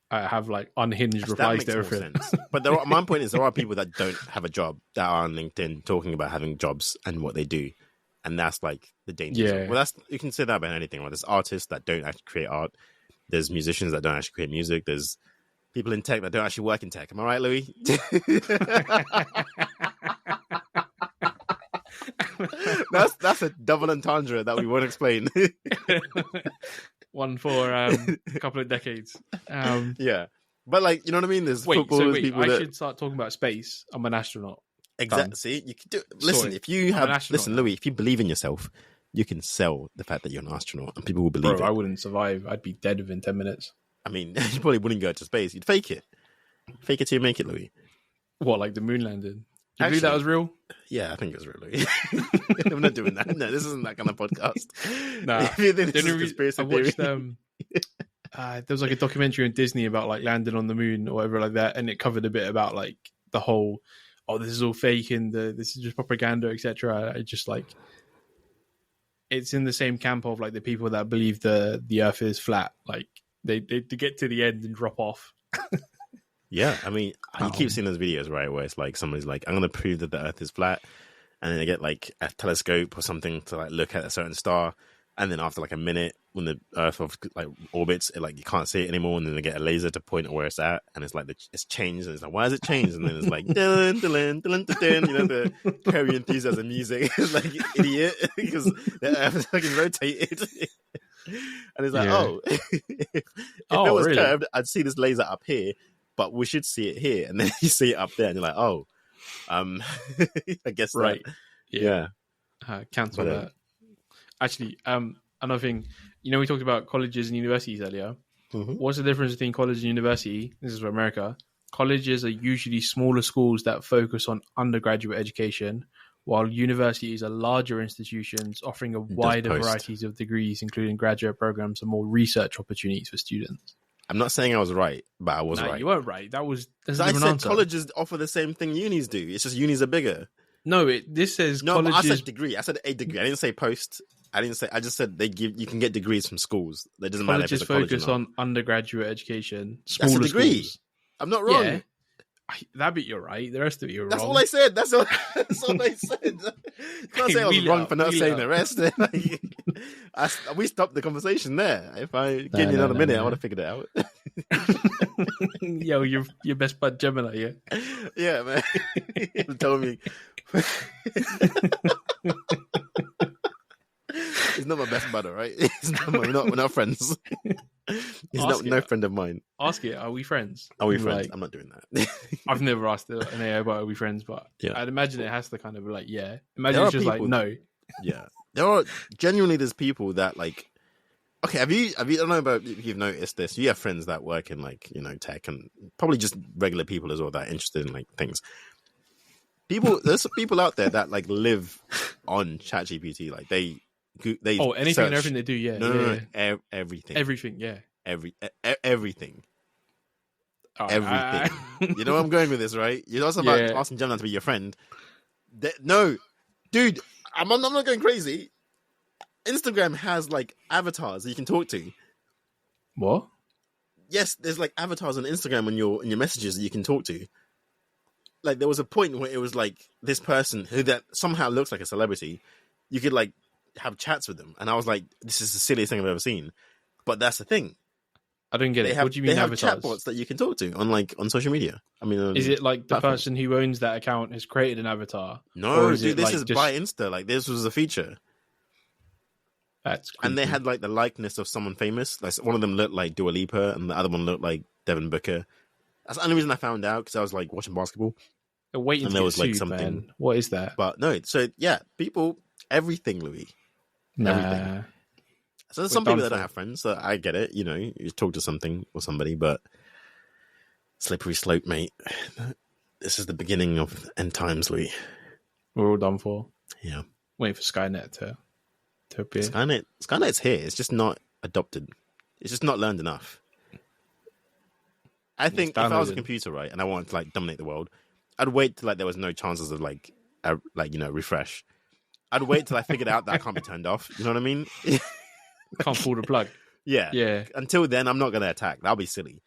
have like unhinged replies to everything. But my point is, there are people that don't have a job that are on LinkedIn talking about having jobs and what they do, and that's like the danger. Yeah. Well, you can say that about anything. Right? There's artists that don't actually create art. There's musicians that don't actually create music. There's people in tech that don't actually work in tech. Am I right, Louis? That's a double entendre that we won't explain. One for a couple of decades. Yeah. But like, you know what I mean? There's footballers, people I should start talking about space. I'm an astronaut. Exactly. See, you can do. Listen, listen, Louis, if you believe in yourself, you can sell the fact that you're an astronaut, and people will believe it. I wouldn't survive. I'd be dead within 10 minutes. I mean, you probably wouldn't go to space. You'd fake it. Fake it till you make it, Louis. What, like the moon landing? Do you believe that was real? Yeah, I think it was real, Louis. I'm not doing that. No, this isn't that kind of podcast. Nah. I watched there was like a documentary on Disney about like landing on the moon or whatever like that, and it covered a bit about like the whole, this is all fake and this is just propaganda, etc. I just like, it's in the same camp of like the people that believe the Earth is flat. Like they get to the end and drop off. Yeah, I mean, you keep seeing those videos, right, where it's like somebody's like, I'm going to prove that the Earth is flat, and then they get like a telescope or something to like look at a certain star, and then after like a minute, when the Earth like orbits, like you can't see it anymore, and then they get a laser to point at where it's at, and it's like it's changed, and it's like, why has it changed? And then it's like dun, dun, dun, dun, dun, dun, the Curb Your Enthusiasm music. It's like idiot because the Earth is fucking rotated. And it's like, if it was curved, I'd see this laser up here, but we should see it here, and then you see it up there, and you're like, I guess right, yeah. Cancel that. Actually, another thing, we talked about colleges and universities earlier. Mm-hmm. What's the difference between college and university? This is for America. Colleges are usually smaller schools that focus on undergraduate education, while universities are larger institutions offering a wider variety of degrees, including graduate programs and more research opportunities for students. I'm not saying I was right, but I was right. You weren't right. That's a different said answer. Colleges offer the same thing unis do. It's just unis are bigger. No, this says colleges... but I said degree. I said a degree. I didn't say post. I just said you can get degrees from schools. It doesn't matter if it's a college focus or not. on undergraduate education. That's a degree. Schools. I'm not wrong. Yeah. That bit you're right. The rest of it you're That's wrong. all I said. That's all I said. You can't say I was wrong for not saying the rest. We stopped the conversation there. If I give you another minute, I would have figured it out. Yo, your best bud Gemini, yeah? Yeah, man. He told me. He's not my best buddy, right? We're not friends. He's no friend of mine. Ask it. Are we friends? Are we friends? I'm not doing that. I've never asked an AI about are we friends, but I'd imagine it has to kind of be like, yeah. Imagine there it's just people, like, no. Yeah. There's people that like, okay, have you, I don't know about if you've noticed this, you have friends that work in like, tech and probably just regular people as well that are interested in like things. There's people out there that like live on ChatGPT, like they anything search. And everything they do, yeah. No, everything. Everything, yeah. Everything. Oh, Everything. You know where I'm going with this, right? You're also about asking Gemini to be your friend. No, dude, I'm not going crazy. Instagram has like avatars that you can talk to. What? Yes, there's like avatars on Instagram in your messages that you can talk to. Like there was a point where it was like this person who that somehow looks like a celebrity. You could like have chats with them, and I was like, "This is the silliest thing I've ever seen." But that's the thing. I don't get it. What do you mean? They have avatars? Chatbots that you can talk to on social media. I mean, is it like the person who owns that account has created an avatar? No, dude, this is by Insta. Like this was a feature. That's creepy. And they had like the likeness of someone famous. Like one of them looked like Dua Lipa, and the other one looked like Devin Booker. That's the only reason I found out because I was like watching basketball. They're waiting and there was like something. Man. What is that? But no, so yeah, people, everything, Louis, everything. So there's some people that don't have friends. So I get it. You talk to something or somebody, but slippery slope, mate. This is the beginning of end times, Louis. We're all done for. Yeah. Waiting for Skynet to appear. Skynet's here. It's just not adopted. It's just not learned enough. I think if I was a computer, right, and I wanted to like dominate the world, I'd wait till like there was no chances of refresh. I'd wait till I figured out that I can't be turned off. You know what I mean? Can't pull the plug. Yeah. Until then, I'm not going to attack. That'll be silly.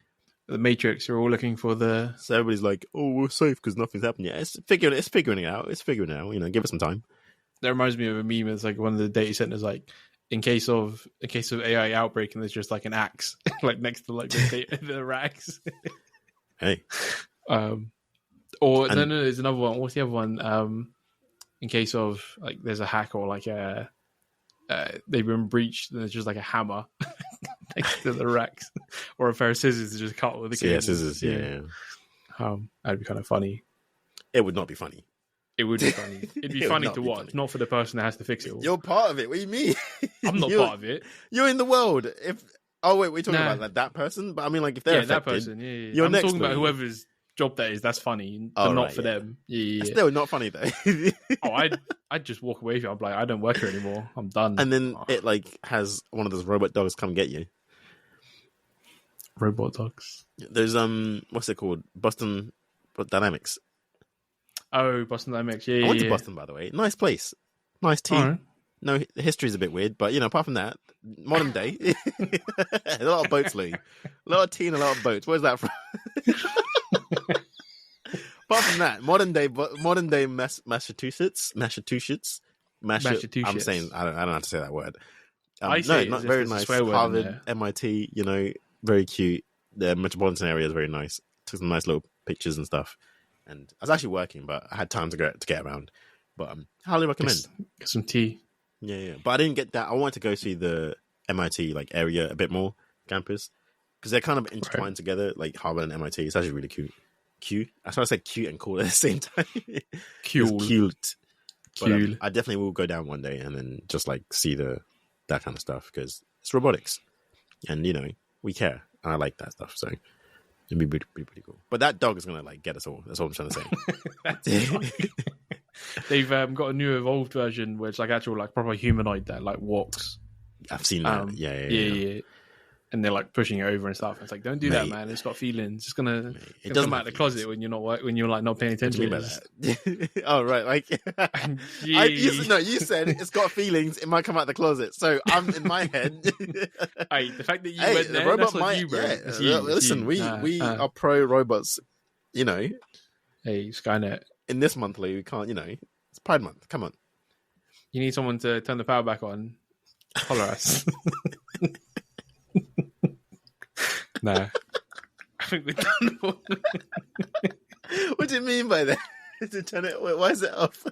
The Matrix, you're all looking for the... So everybody's like, oh, we're safe because nothing's happened yet. It's figuring it out. It's figuring it out. Give it some time. That reminds me of a meme. It's like one of the data centers, like in case of AI outbreak, and there's just like an axe like next to like the racks. Hey. Or no, there's another one. What's the other one? In case of like there's a hack or like they've been breached, and there's just like a hammer next to the racks, or a pair of scissors to just cut with the cable. Yeah, scissors. Yeah. That'd be kind of funny. It would not be funny. It would be funny. It'd be funny to watch, not for the person that has to fix it all. You're part of it. What do you mean? I'm not part of it. You're in the world. We're talking about like that person, but I mean, like if they're affected, that person. Yeah. You're I'm next talking about whoever's job that is. That's funny, but not for them. Yeah. Still not funny though. I'd just walk away from it. I'm like, I don't work here anymore. I'm done. And then it like has one of those robot dogs come get you. Robot dogs. There's what's it called? Boston Dynamics. Oh, Boston Dynamics. Yeah, I went to Boston, by the way. Nice place. Nice tea. Right. No, the history's a bit weird, but apart from that, modern day. A lot of boats, Louis. A lot of tea and a lot of boats. Where's that from? Apart from that, modern day Massachusetts. I'm saying I don't know how to say that word. I say not very nice. Harvard, MIT. Very cute. The metropolitan area is very nice. Took some nice little pictures and stuff. And I was actually working, but I had time to get around. But highly recommend. Get some tea. Yeah. But I didn't get that. I wanted to go see the MIT like area a bit more, campus, because they're kind of intertwined together, like Harvard and MIT. It's actually really cute. Cute. I was trying to say cute and cool at the same time. Cute. But I definitely will go down one day and then just like see that kind of stuff because it's robotics, and we care, and I like that stuff. So it'd be pretty cool. But that dog is gonna like get us all. That's what I'm trying to say. They've got a new evolved version where it's like actual like proper humanoid that like walks. I've seen that. Yeah. And they're like pushing it over and stuff. It's like, don't do that, man. It's got feelings. It's gonna come out of the closet when you're like not paying attention. Oh right, like you said it's got feelings. It might come out of the closet. So I'm in my head. Hey, the fact that you went there, the robot that's might. You, bro. Yeah, you, listen, we are pro robots. Hey, Skynet. In this monthly, we can't. It's Pride Month. Come on. You need someone to turn the power back on. Holler us. Nah. I think we're done for. What do you mean by that? To turn it? Why is it off?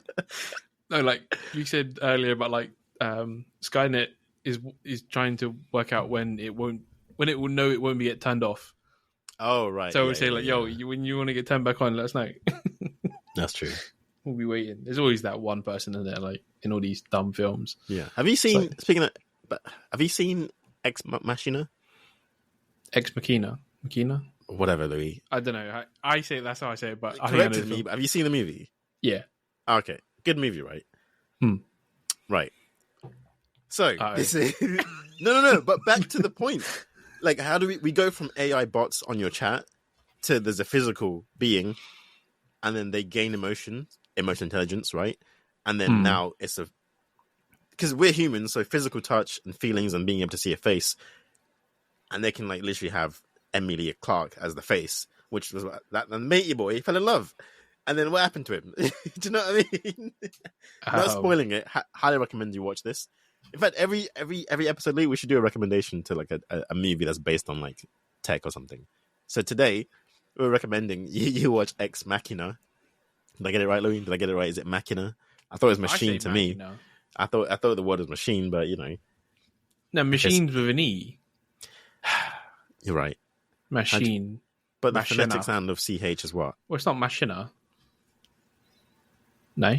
No, like you said earlier about like Skynet is trying to work out when it will know it won't be turned off. Oh right. So we say yo, when you want to get turned back on, let us know. That's true. We'll be waiting. There's always that one person in there, like in all these dumb films. Yeah. Have you seen? Have you seen Ex Machina? Ex Machina. Whatever, Louis. I don't know. I say that's how I say it, but corrected me. But have you seen the movie? Yeah. Okay. Good movie, right? Right. So this is no. But back to the point. Like, how do we go from AI bots on your chat to there's a physical being, and then they gain emotional intelligence, right? And then now it's because we're humans, so physical touch and feelings and being able to see a face, and they can like literally have Emilia Clarke as the face, which was that and Matey Boy fell in love, and then what happened to him? Do you know what I mean? Not spoiling it. Highly recommend you watch this. In fact, every episode, Lee, we should do a recommendation to like a movie that's based on like tech or something. So today we're recommending you watch Ex Machina. Did I get it right, Louis? Did I get it right? Is it Machina? I thought it was machine to me. I thought the word was machine, but you know, no, machines with an E. You're right. Machine. But the phonetic sound of CH is what? Well, it's not machina. No.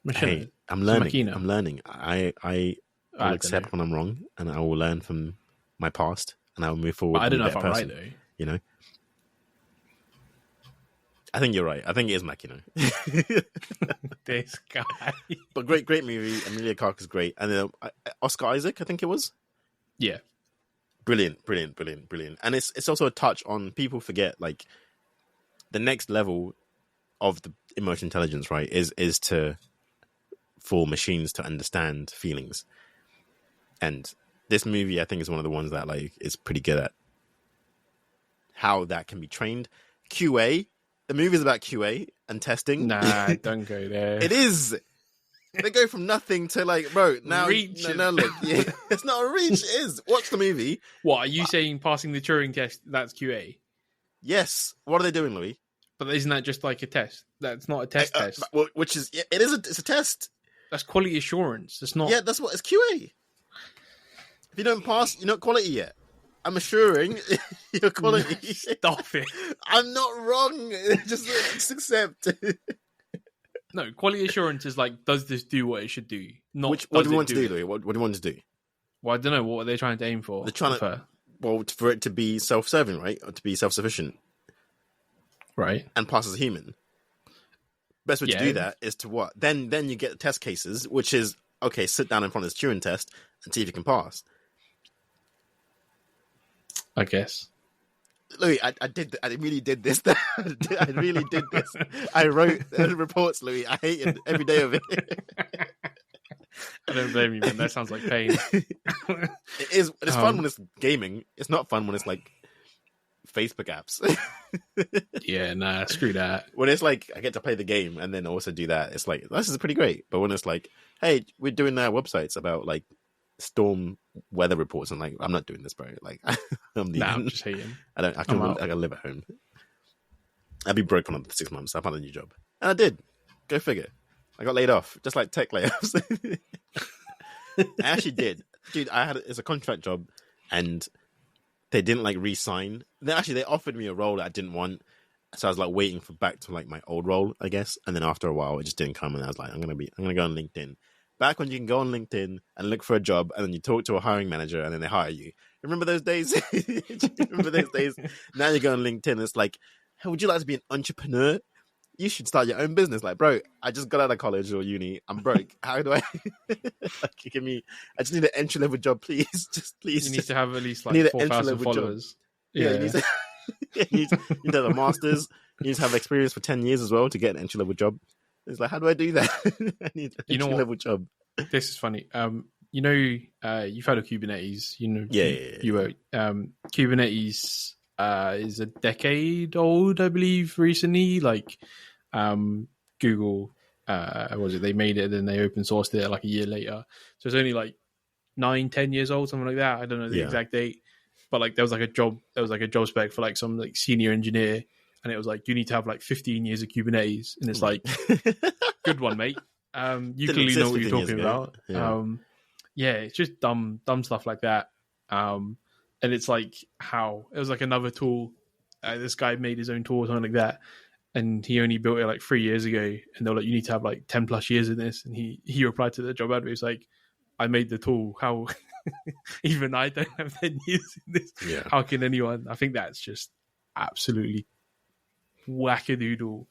Machina. Hey, I'm learning. I will accept when I'm wrong, and I will learn from my past, and I will move forward. But I don't know if I'm right though. You know, I think you're right. I think it is Machina. This guy. But great movie. Emilia Clarke is great, and then Oscar Isaac, I think it was. Yeah. Brilliant. And it's also a touch on people forget like the next level of the emotional intelligence, right? Is for machines to understand feelings. And this movie, I think, is one of the ones that like is pretty good at how that can be trained. QA. The movie is about QA and testing. Nah, don't go there. It is. They go from nothing to like, bro, now reach. No, look, yeah, it's not a reach, it is. Watch the movie. What, are you saying passing the Turing test, that's QA? Yes. What are they doing, Louis? But isn't that just like a test? That's not a test. Which is, it's a test. That's quality assurance. It's not. Yeah, that's what it's QA. If you don't pass, you're not quality yet. I'm assuring your quality. Stop it. I'm not wrong. Just accept. No, quality assurance is like, does this do what it should do? Not what do you want to do, Louis? What do you want to do? Well, I don't know. What are they trying to aim for? They're trying for it to be self-serving, right? Or to be self-sufficient. Right. And pass as a human. Best way to do that is to what? Then you get the test cases, which is, okay, sit down in front of this Turing test and see if you can pass. I guess. Louis, I really did this. I really did this. I wrote reports, Louis. I hated every day of it. I don't blame you, man. That sounds like pain. It is. It's fun when it's gaming. It's not fun when it's like Facebook apps. Yeah, nah, screw that. When it's like I get to play the game and then also do that, it's like this is pretty great. But when it's like, hey, we're doing websites about like storm weather reports, and like I'm not doing this, bro. Like I'm just hating. I can live at home. I'd be broke for another 6 months. I found a new job, and I did. Go figure. I got laid off, just like tech layoffs. I actually did, dude. It's a contract job, and they didn't like re-sign. They offered me a role that I didn't want, so I was like waiting for back to like my old role, I guess. And then after a while, it just didn't come, and I was like, I'm gonna go on LinkedIn. Back when you can go on LinkedIn and look for a job, and then you talk to a hiring manager, and then they hire you. Remember those days? Remember those days? Now you go on LinkedIn, it's like, hey, would you like to be an entrepreneur? You should start your own business. Like, bro, I just got out of college or uni. I'm broke. How do I give me? I just need an entry level job, please. Just please. You need to have at least like 4,000 followers. Yeah, you need to have a master's. You need to have experience for 10 years as well to get an entry level job. It's like, how do I do that? I need an entry level job. This is funny. You've heard of Kubernetes. You were Kubernetes is a decade old, I believe, recently. Like Google, they made it and then they open sourced it like a year later. So it's only like 9-10 years old, something like that. I don't know the exact date, but like there was like a job spec for like some like senior engineer, and it was like you need to have like 15 years of Kubernetes, and it's like good one, mate. You clearly know what you're talking about. Yeah. Yeah, it's just dumb stuff like that. And it's like how it was like another tool. This guy made his own tool or something like that, and he only built it like 3 years ago. And they were like, "You need to have like 10 plus years in this." And he replied to the job advert. He's like, "I made the tool. How even I don't have 10 years in this? Yeah. How can anyone?" I think that's just absolutely wackadoodle.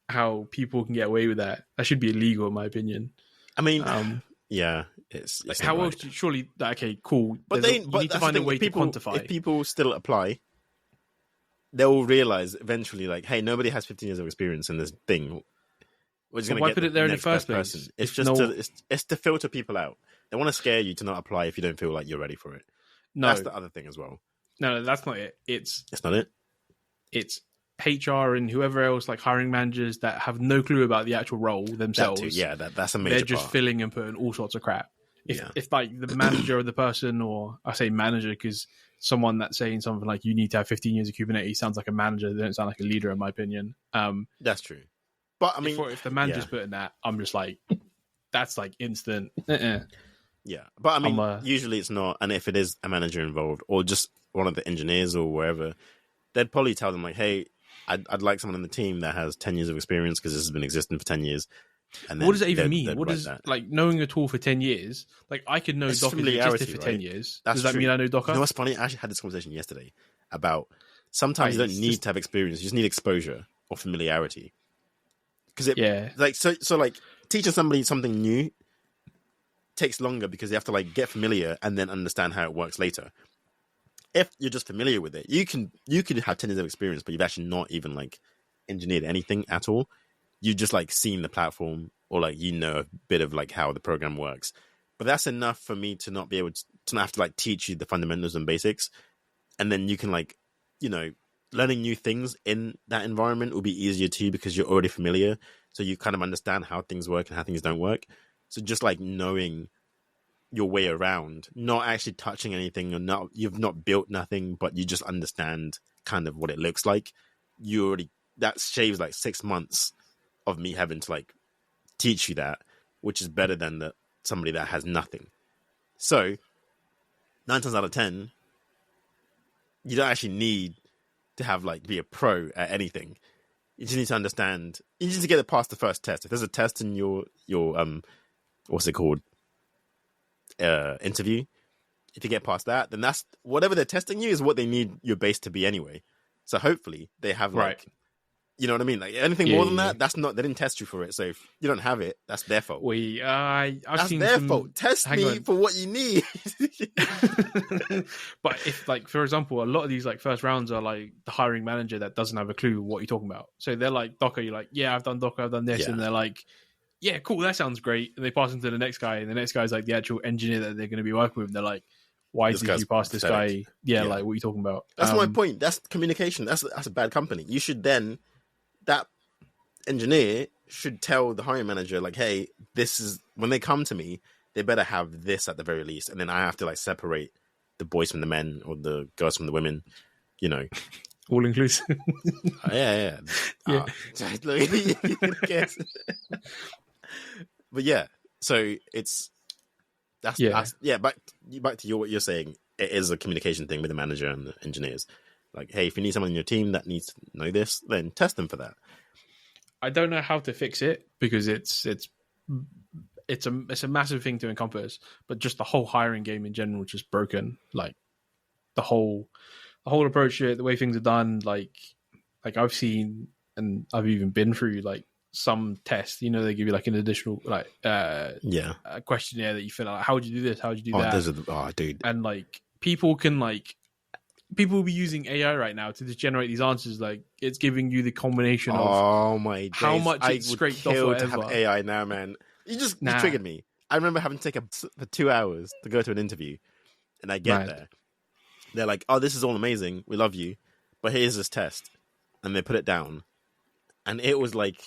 How people can get away with that? That should be illegal, in my opinion. I mean, yeah, it's like how else? Surely, okay, cool. But you need to find a way to quantify. If people still apply, they'll realize eventually, like, hey, nobody has 15 years of experience in this thing. We're just going to get put it there in the first place. Person. It's just it's to filter people out. They want to scare you to not apply if you don't feel like you're ready for it. No, that's the other thing as well. No, that's not it. It's not it. It's HR and whoever else, like hiring managers that have no clue about the actual role themselves. That's a major They're just part. filling and putting all sorts of crap. If like the manager of the person, or I say manager because someone that's saying something like you need to have 15 years of Kubernetes sounds like a manager. They don't sound like a leader, in my opinion. That's true. But I mean, if the manager's putting that, I'm just like, that's like instant. Yeah, but I mean, usually it's not. And if it is a manager involved or just one of the engineers or wherever, they'd probably tell them like, hey, I'd like someone in the team that has 10 years of experience because this has been existing for 10 years. And what does that even mean? What does like knowing a tool for 10 years? Like I could know Docker existed for 10 years. Does that mean I know Docker? You know what's funny? I actually had this conversation yesterday about sometimes you don't need to have experience. You just need exposure or familiarity. Because like so like teaching somebody something new takes longer because they have to like get familiar and then understand how it works later. If you're just familiar with it, you could have 10 years of experience, but you've actually not even like engineered anything at all. You've just like seen the platform or like a bit of like how the program works. But that's enough for me to not be able to not have to like teach you the fundamentals and basics. And then you can like, learning new things in that environment will be easier too because you're already familiar. So you kind of understand how things work and how things don't work. So just like knowing your way around, not actually touching anything, or you've not built nothing, but you just understand kind of what it looks like. That shaves like 6 months of me having to like teach you that, which is better than somebody that has nothing. So 9 times out of 10, you don't actually need to have like be a pro at anything. You just need to understand. You just need to get it past the first test. If there's a test in your what's it called? Interview. If you get past that, then that's whatever they're testing you is what they need your base to be anyway. So hopefully they have like, you know what I mean? Like anything more than that, that's not. They didn't test you for it. So if you don't have it, that's their fault. That's their fault. Test me for what you need. But if like, for example, a lot of these like first rounds are like the hiring manager that doesn't have a clue what you're talking about. So they're like Docker. You're like, yeah, I've done Docker, I've done this, and they're like, yeah, cool, that sounds great. And they pass them to the next guy, and the next guy's like the actual engineer that they're going to be working with. And they're like, why did you pass this guy? Yeah, like what are you talking about? That's my point. That's communication. That's a bad company. You should then, that engineer should tell the hiring manager like, hey, this is when they come to me, they better have this at the very least, and then I have to like separate the boys from the men or the girls from the women. All inclusive. Yeah. But yeah, so back to what you're saying. It is a communication thing with the manager and the engineers. Like, hey, if you need someone in your team that needs to know this, then test them for that. I don't know how to fix it because it's a massive thing to encompass, but just the whole hiring game in general is just broken. Like the whole approach to it, the way things are done, like I've seen and I've even been through like some tests, they give you like an additional a questionnaire that you fill out. How would you do this? How would you do that? Dude. And like people will be using AI right now to just generate these answers. Like it's giving you the combination of my days. How much it's scraped off whatever. To have AI now, man. You triggered me. I remember having to take for 2 hours to go to an interview, and I get there. They're like, "Oh, this is all amazing. We love you, but here's this test," and they put it down, and it was like,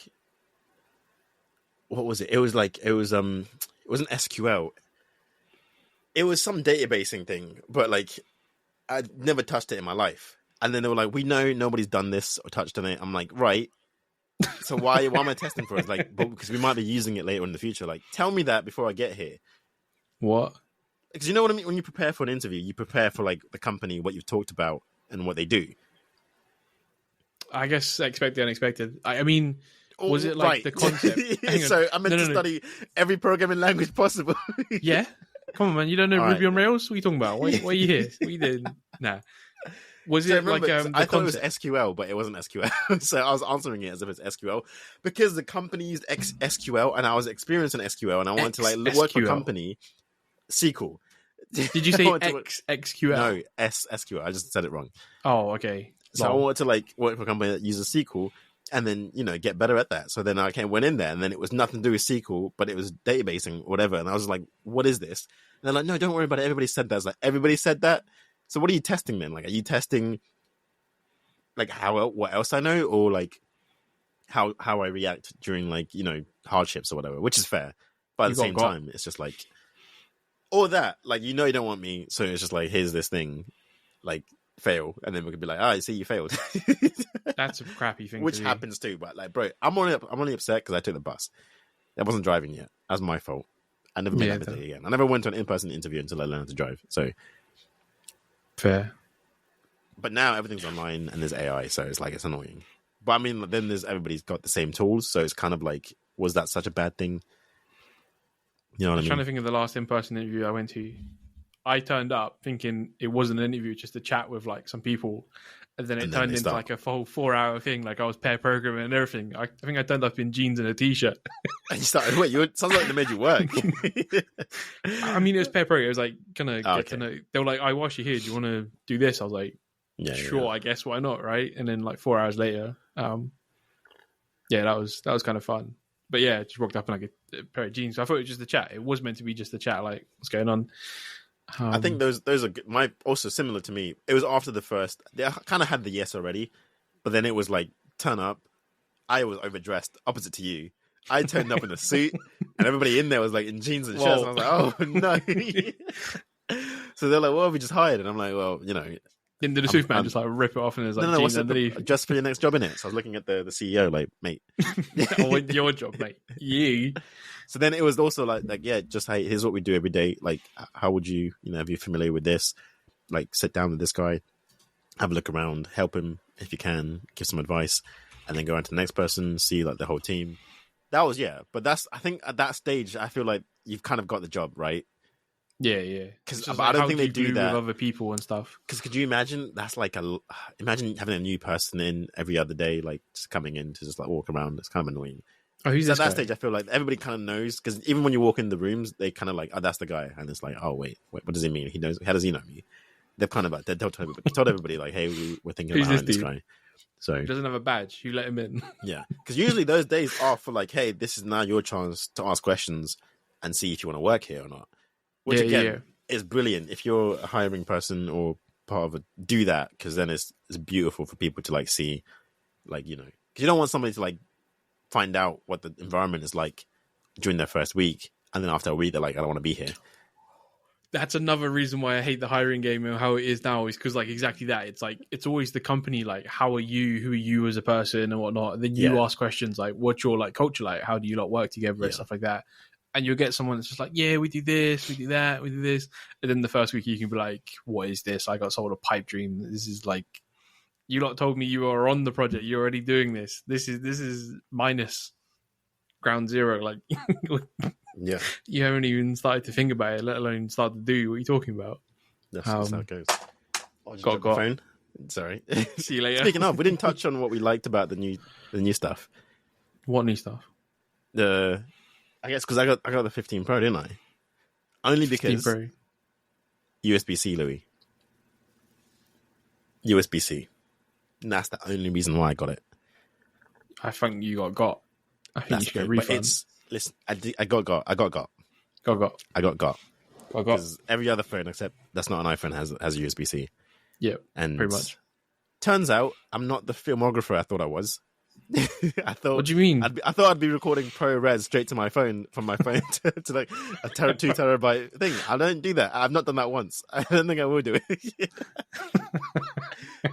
what was it? It wasn't SQL. It was some databasing thing, but like I'd never touched it in my life. And then they were like, "We know nobody's done this or touched on it." I'm like, right. So why am I testing for it? Like, but because we might be using it later in the future. Like, tell me that before I get here. What? because you know what I mean. When you prepare for an interview, you prepare for like the company, what you've talked about, and what they do. I guess expect the unexpected. I mean, was it like right. the concept? So I meant to study every programming language possible. Yeah, come on, man. You don't know All Ruby right. on Rails? What are you talking about? Why are you here? What are you doing? Nah. Was it like the I thought concept? it was SQL, but it wasn't SQL. So I was answering it as if it's SQL because the company used SQL, and I was experienced in SQL, and I wanted to like work for a company. SQL. Did you say XQL? No, SQL. I just said it wrong. Oh, okay. So I wanted to like work for a company that uses SQL, and then get better at that. So then I went in there, and then it was nothing to do with SQL, but it was databasing, whatever. And I was like, "What is this?" And they're like, "No, don't worry about it. Everybody said that." I was like, "Everybody said that." So what are you testing then? Like, are you testing like what else I know, or like how I react during like hardships or whatever? Which is fair, but at the same time, it's just like all that. Like you don't want me, so it's just like here's this thing, like fail, and then we could be like, "Oh, I see you failed." That's a crappy thing, which happens too. But like, bro, I'm only upset because I took the bus. I wasn't driving yet. That was my fault. I never made that mistake again. I never went to an in-person interview until I learned to drive. So. Fair. But now everything's online and there's AI, so it's like it's annoying. But I mean, then everybody's got the same tools, so it's kind of like, was that such a bad thing? You know what I mean? I'm trying to think of the last in-person interview I went to. I turned up thinking it wasn't an interview, just a chat with like some people, and then it turned into like a full 4-hour thing. Like I was pair programming and everything. I think I turned up in jeans and a t-shirt. And you started. Wait, sounds like they made you work. I mean, it was pair programming. It was like gonna get to know. They were like, "I watch you here. Do you want to do this?" I was like, "Sure, I guess. Why not?" Right? And then like 4 hours later, that was kind of fun. But yeah, just walked up in like a pair of jeans. So I thought it was just a chat. It was meant to be just a chat. Like, what's going on? I think those are also similar to me. It was after the first. They kind of had the yes already, but then it was like turn up. I was overdressed, opposite to you. I turned up in a suit, and everybody in there was like in jeans and shirts. And I was like, "Oh no!" So they're like, "Well, we just hired," and I'm like, "Well, Didn't the Superman just like rip it off and there's like no, jeans underneath? Just for your next job in it. So I was looking at the CEO, like, mate. Your job, mate. You. So then it was also like just hey, here's what we do every day. Like, how would you, if you're familiar with this, like sit down with this guy, have a look around, help him if you can, give some advice, and then go on to the next person, see like the whole team. That was but I think at that stage, I feel like you've kind of got the job, right? Yeah. Because I don't think they do that with other people and stuff. Because could you imagine? That's like imagine having a new person in every other day, like just coming in to just like walk around. It's kind of annoying. Oh, who's this at that guy? Stage? I feel like everybody kind of knows because even when you walk in the rooms, they kind of like, oh, that's the guy, and it's like, oh wait, what does he mean? He knows. How does he know me? They've kind of like they told everybody like, hey, we're thinking about hiring this guy. So he doesn't have a badge. You let him in. Yeah, because usually those days are for like, hey, this is now your chance to ask questions and see if you want to work here or not. Which is brilliant if you're a hiring person or part of do that, because then it's beautiful for people to like see, like, because you don't want somebody to like find out what the environment is like during their first week, and then after a week they're like, I don't want to be here. That's another reason why I hate the hiring game and how it is now, is because like exactly that. It's like it's always the company, like, how are you, who are you as a person and whatnot, and then you ask questions like, what's your like culture like, how do you like work together and stuff like that. And you'll get someone that's just like, yeah, we do this, we do that, we do this. And then the first week you can be like, what is this? I got sold a pipe dream. This is like, you lot told me you are on the project. You're already doing this. This is minus ground zero. Like, you haven't even started to think about it, let alone start to do what you're talking about. That's how it goes. Got phone. Sorry. See you later. Speaking of, we didn't touch on what we liked about the new stuff. What new stuff? I guess because I got the 15 Pro, didn't I? Only because USB-C, Louis. USB-C. And that's the only reason why I got it. I think you got. I think you should get a refund. Listen, I got. Because every other phone except that's not an iPhone has USB-C. Yeah, and pretty much. Turns out I'm not the filmographer I thought I was. I thought. What do you mean? I thought I'd be recording ProRes straight to my phone from my phone to like a 2 terabyte thing. I don't do that. I've not done that once. I don't think I will do it.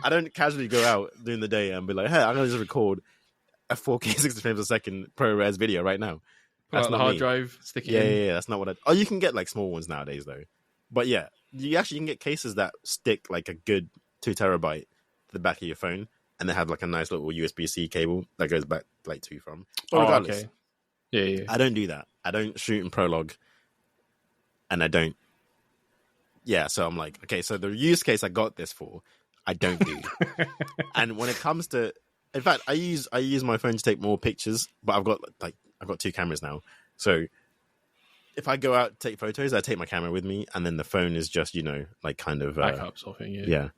I don't casually go out during the day and be like, "Hey, I'm gonna just record a 4K 60 frames a second ProRes video right now." That's not the hard drive. Stick it in. Yeah. That's not what I. Oh, you can get like small ones nowadays though. But yeah, you can get cases that stick like a good 2 terabyte to the back of your phone, and they have like a nice little USB-C cable that goes back like to from. But regardless, okay. Yeah. I don't do that. I don't shoot in Prolog, and I don't. Yeah, so I'm like, okay, so the use case I got this for, I don't do. And when it comes to, in fact, I use my phone to take more pictures, but I've got 2 cameras now. So if I go out to take photos, I take my camera with me, and then the phone is just, like kind of backups, I think. Yeah.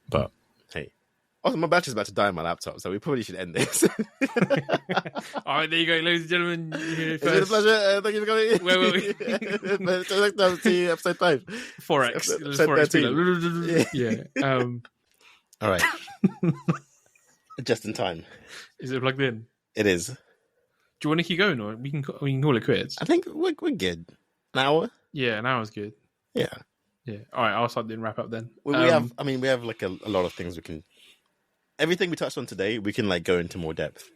But hey, also my battery's about to die on my laptop, so we probably should end this. All right, there you go, ladies and gentlemen. It's been a pleasure. Thank you for coming. Where were we? Until next time, see you episode 5. 4x. Episode 4x. Yeah. All right. Just in time. Is it plugged in? It is. Do you want to keep going, or we can call it quits? I think we're good. An hour? Yeah, an hour's good. Yeah. Yeah. All right, I'll start the wrap up then. We have like a lot of things we can. Everything we touched on today, we can like go into more depth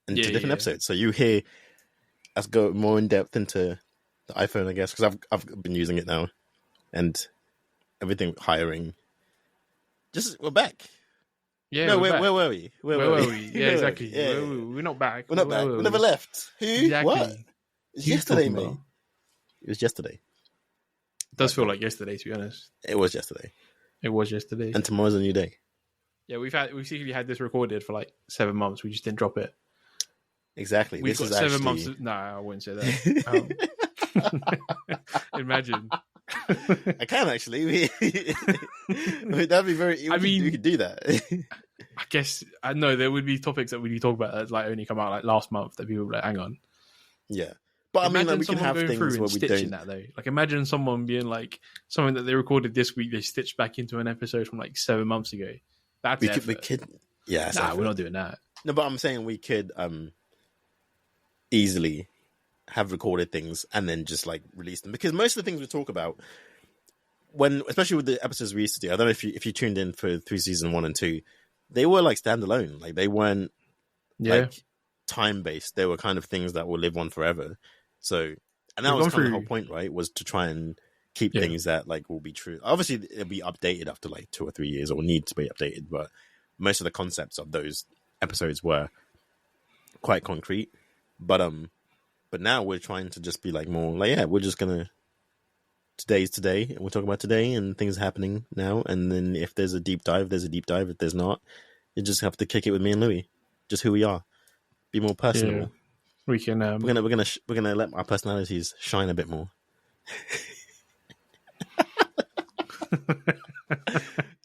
into different episodes. So you hear us go more in depth into the iPhone, I guess, because I've been using it now, and everything hiring. We're back. Yeah. No, where were we? Where were we? Yeah, exactly. Yeah. We're not back. We're not back. We never left. Who? Exactly. What? It's yesterday, mate. It was yesterday. It does feel like yesterday, to be honest. It was yesterday. And tomorrow's a new day. Yeah, we've secretly had this recorded for like 7 months. We just didn't drop it. Exactly. We've got 7 months. No, I wouldn't say that. Imagine. I can actually. That'd be very. We could do that. I guess I know there would be topics that we talk about that like only come out like last month that people would like, hang on. Yeah, but imagine, I mean, like, we can have things where we don't. That though, like imagine someone being like something that they recorded this week, they stitched back into an episode from like 7 months ago. That's we could. Yeah, we're not doing that. No, but I'm saying we could easily have recorded things and then just like release them, because most of the things we talk about, especially with the episodes we used to do, I don't know if you tuned in through season 1 and 2, they were like standalone, like they weren't like time based. They were kind of things that will live on forever. So, and that was kind of the whole point, right? Was to try and keep things that like will be true. Obviously, it'll be updated after like 2 or 3 years, or need to be updated. But most of the concepts of those episodes were quite concrete. But now we're trying to just be like more like, we're just gonna, today's today, and we'll talk about today and things happening now. And then if there's a deep dive, there's a deep dive. If there's not, you just have to kick it with me and Louis, just who we are. Be more personable. Yeah. We can. We're gonna let our personalities shine a bit more.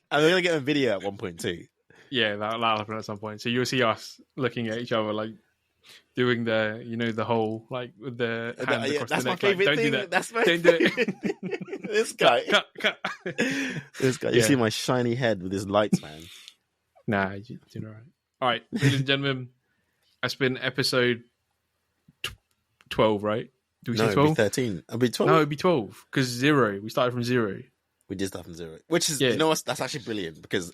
And we're gonna get a video at one point too. Yeah, that'll happen at some point. So you'll see us looking at each other like doing the whole like with the hands across that's the my neck. favorite Like, thing. Don't do that. That's my don't do it. This guy. Cut. This guy. You see my shiny head with his lights, man. Nah, you're doing all right. All right, ladies and gentlemen, that's been episode 12, right? Do we say 12? It'd be 13. It'd be 12. No, it'd be 12 because 0. We started from 0. We did start from 0, which is you know what? That's actually brilliant, because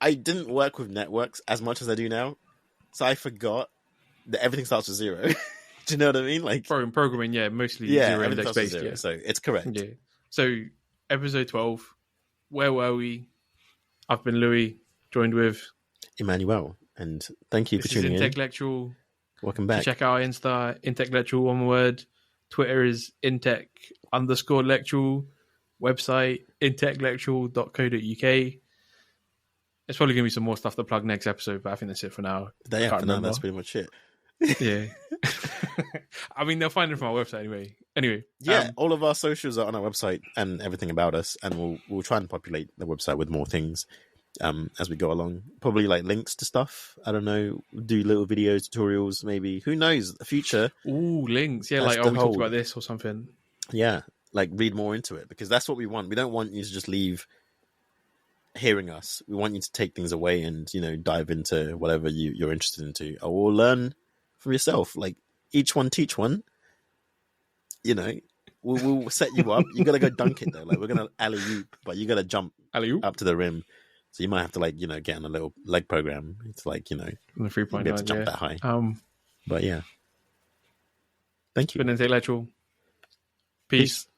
I didn't work with networks as much as I do now, so I forgot that everything starts with 0. Do you know what I mean? Like programming, mostly 0 index based. 0, so it's correct. Yeah. So episode 12. Where were we? I've been Louis, joined with Emmanuel, and thank you for tuning in. Intellectual. Welcome back. Check out our Insta, Intellectual, one word. Twitter is Intech_lectual. Website, intellectual.co.uk. There's probably going to be some more stuff to plug next episode, but I think that's it for now. That's pretty much it. Yeah. I mean, they'll find it from our website anyway. Yeah, all of our socials are on our website and everything about us, and we'll try and populate the website with more things as we go along. Probably like links to stuff. I don't know. Do little videos, tutorials, maybe. Who knows? The future. Ooh, links. Yeah, like we talked about this or something. Yeah, like read more into it, because that's what we want. We don't want you to just leave hearing us. We want you to take things away and dive into whatever you're interested into, or learn from yourself. Like each one teach one. We'll set you up. You gotta go dunk it though. Like we're gonna alley oop, but you gotta jump up to the rim. So you might have to get on a little leg program. It's like on the 3.9, be able to jump that high. But yeah, thank you. Been intellectual. Peace.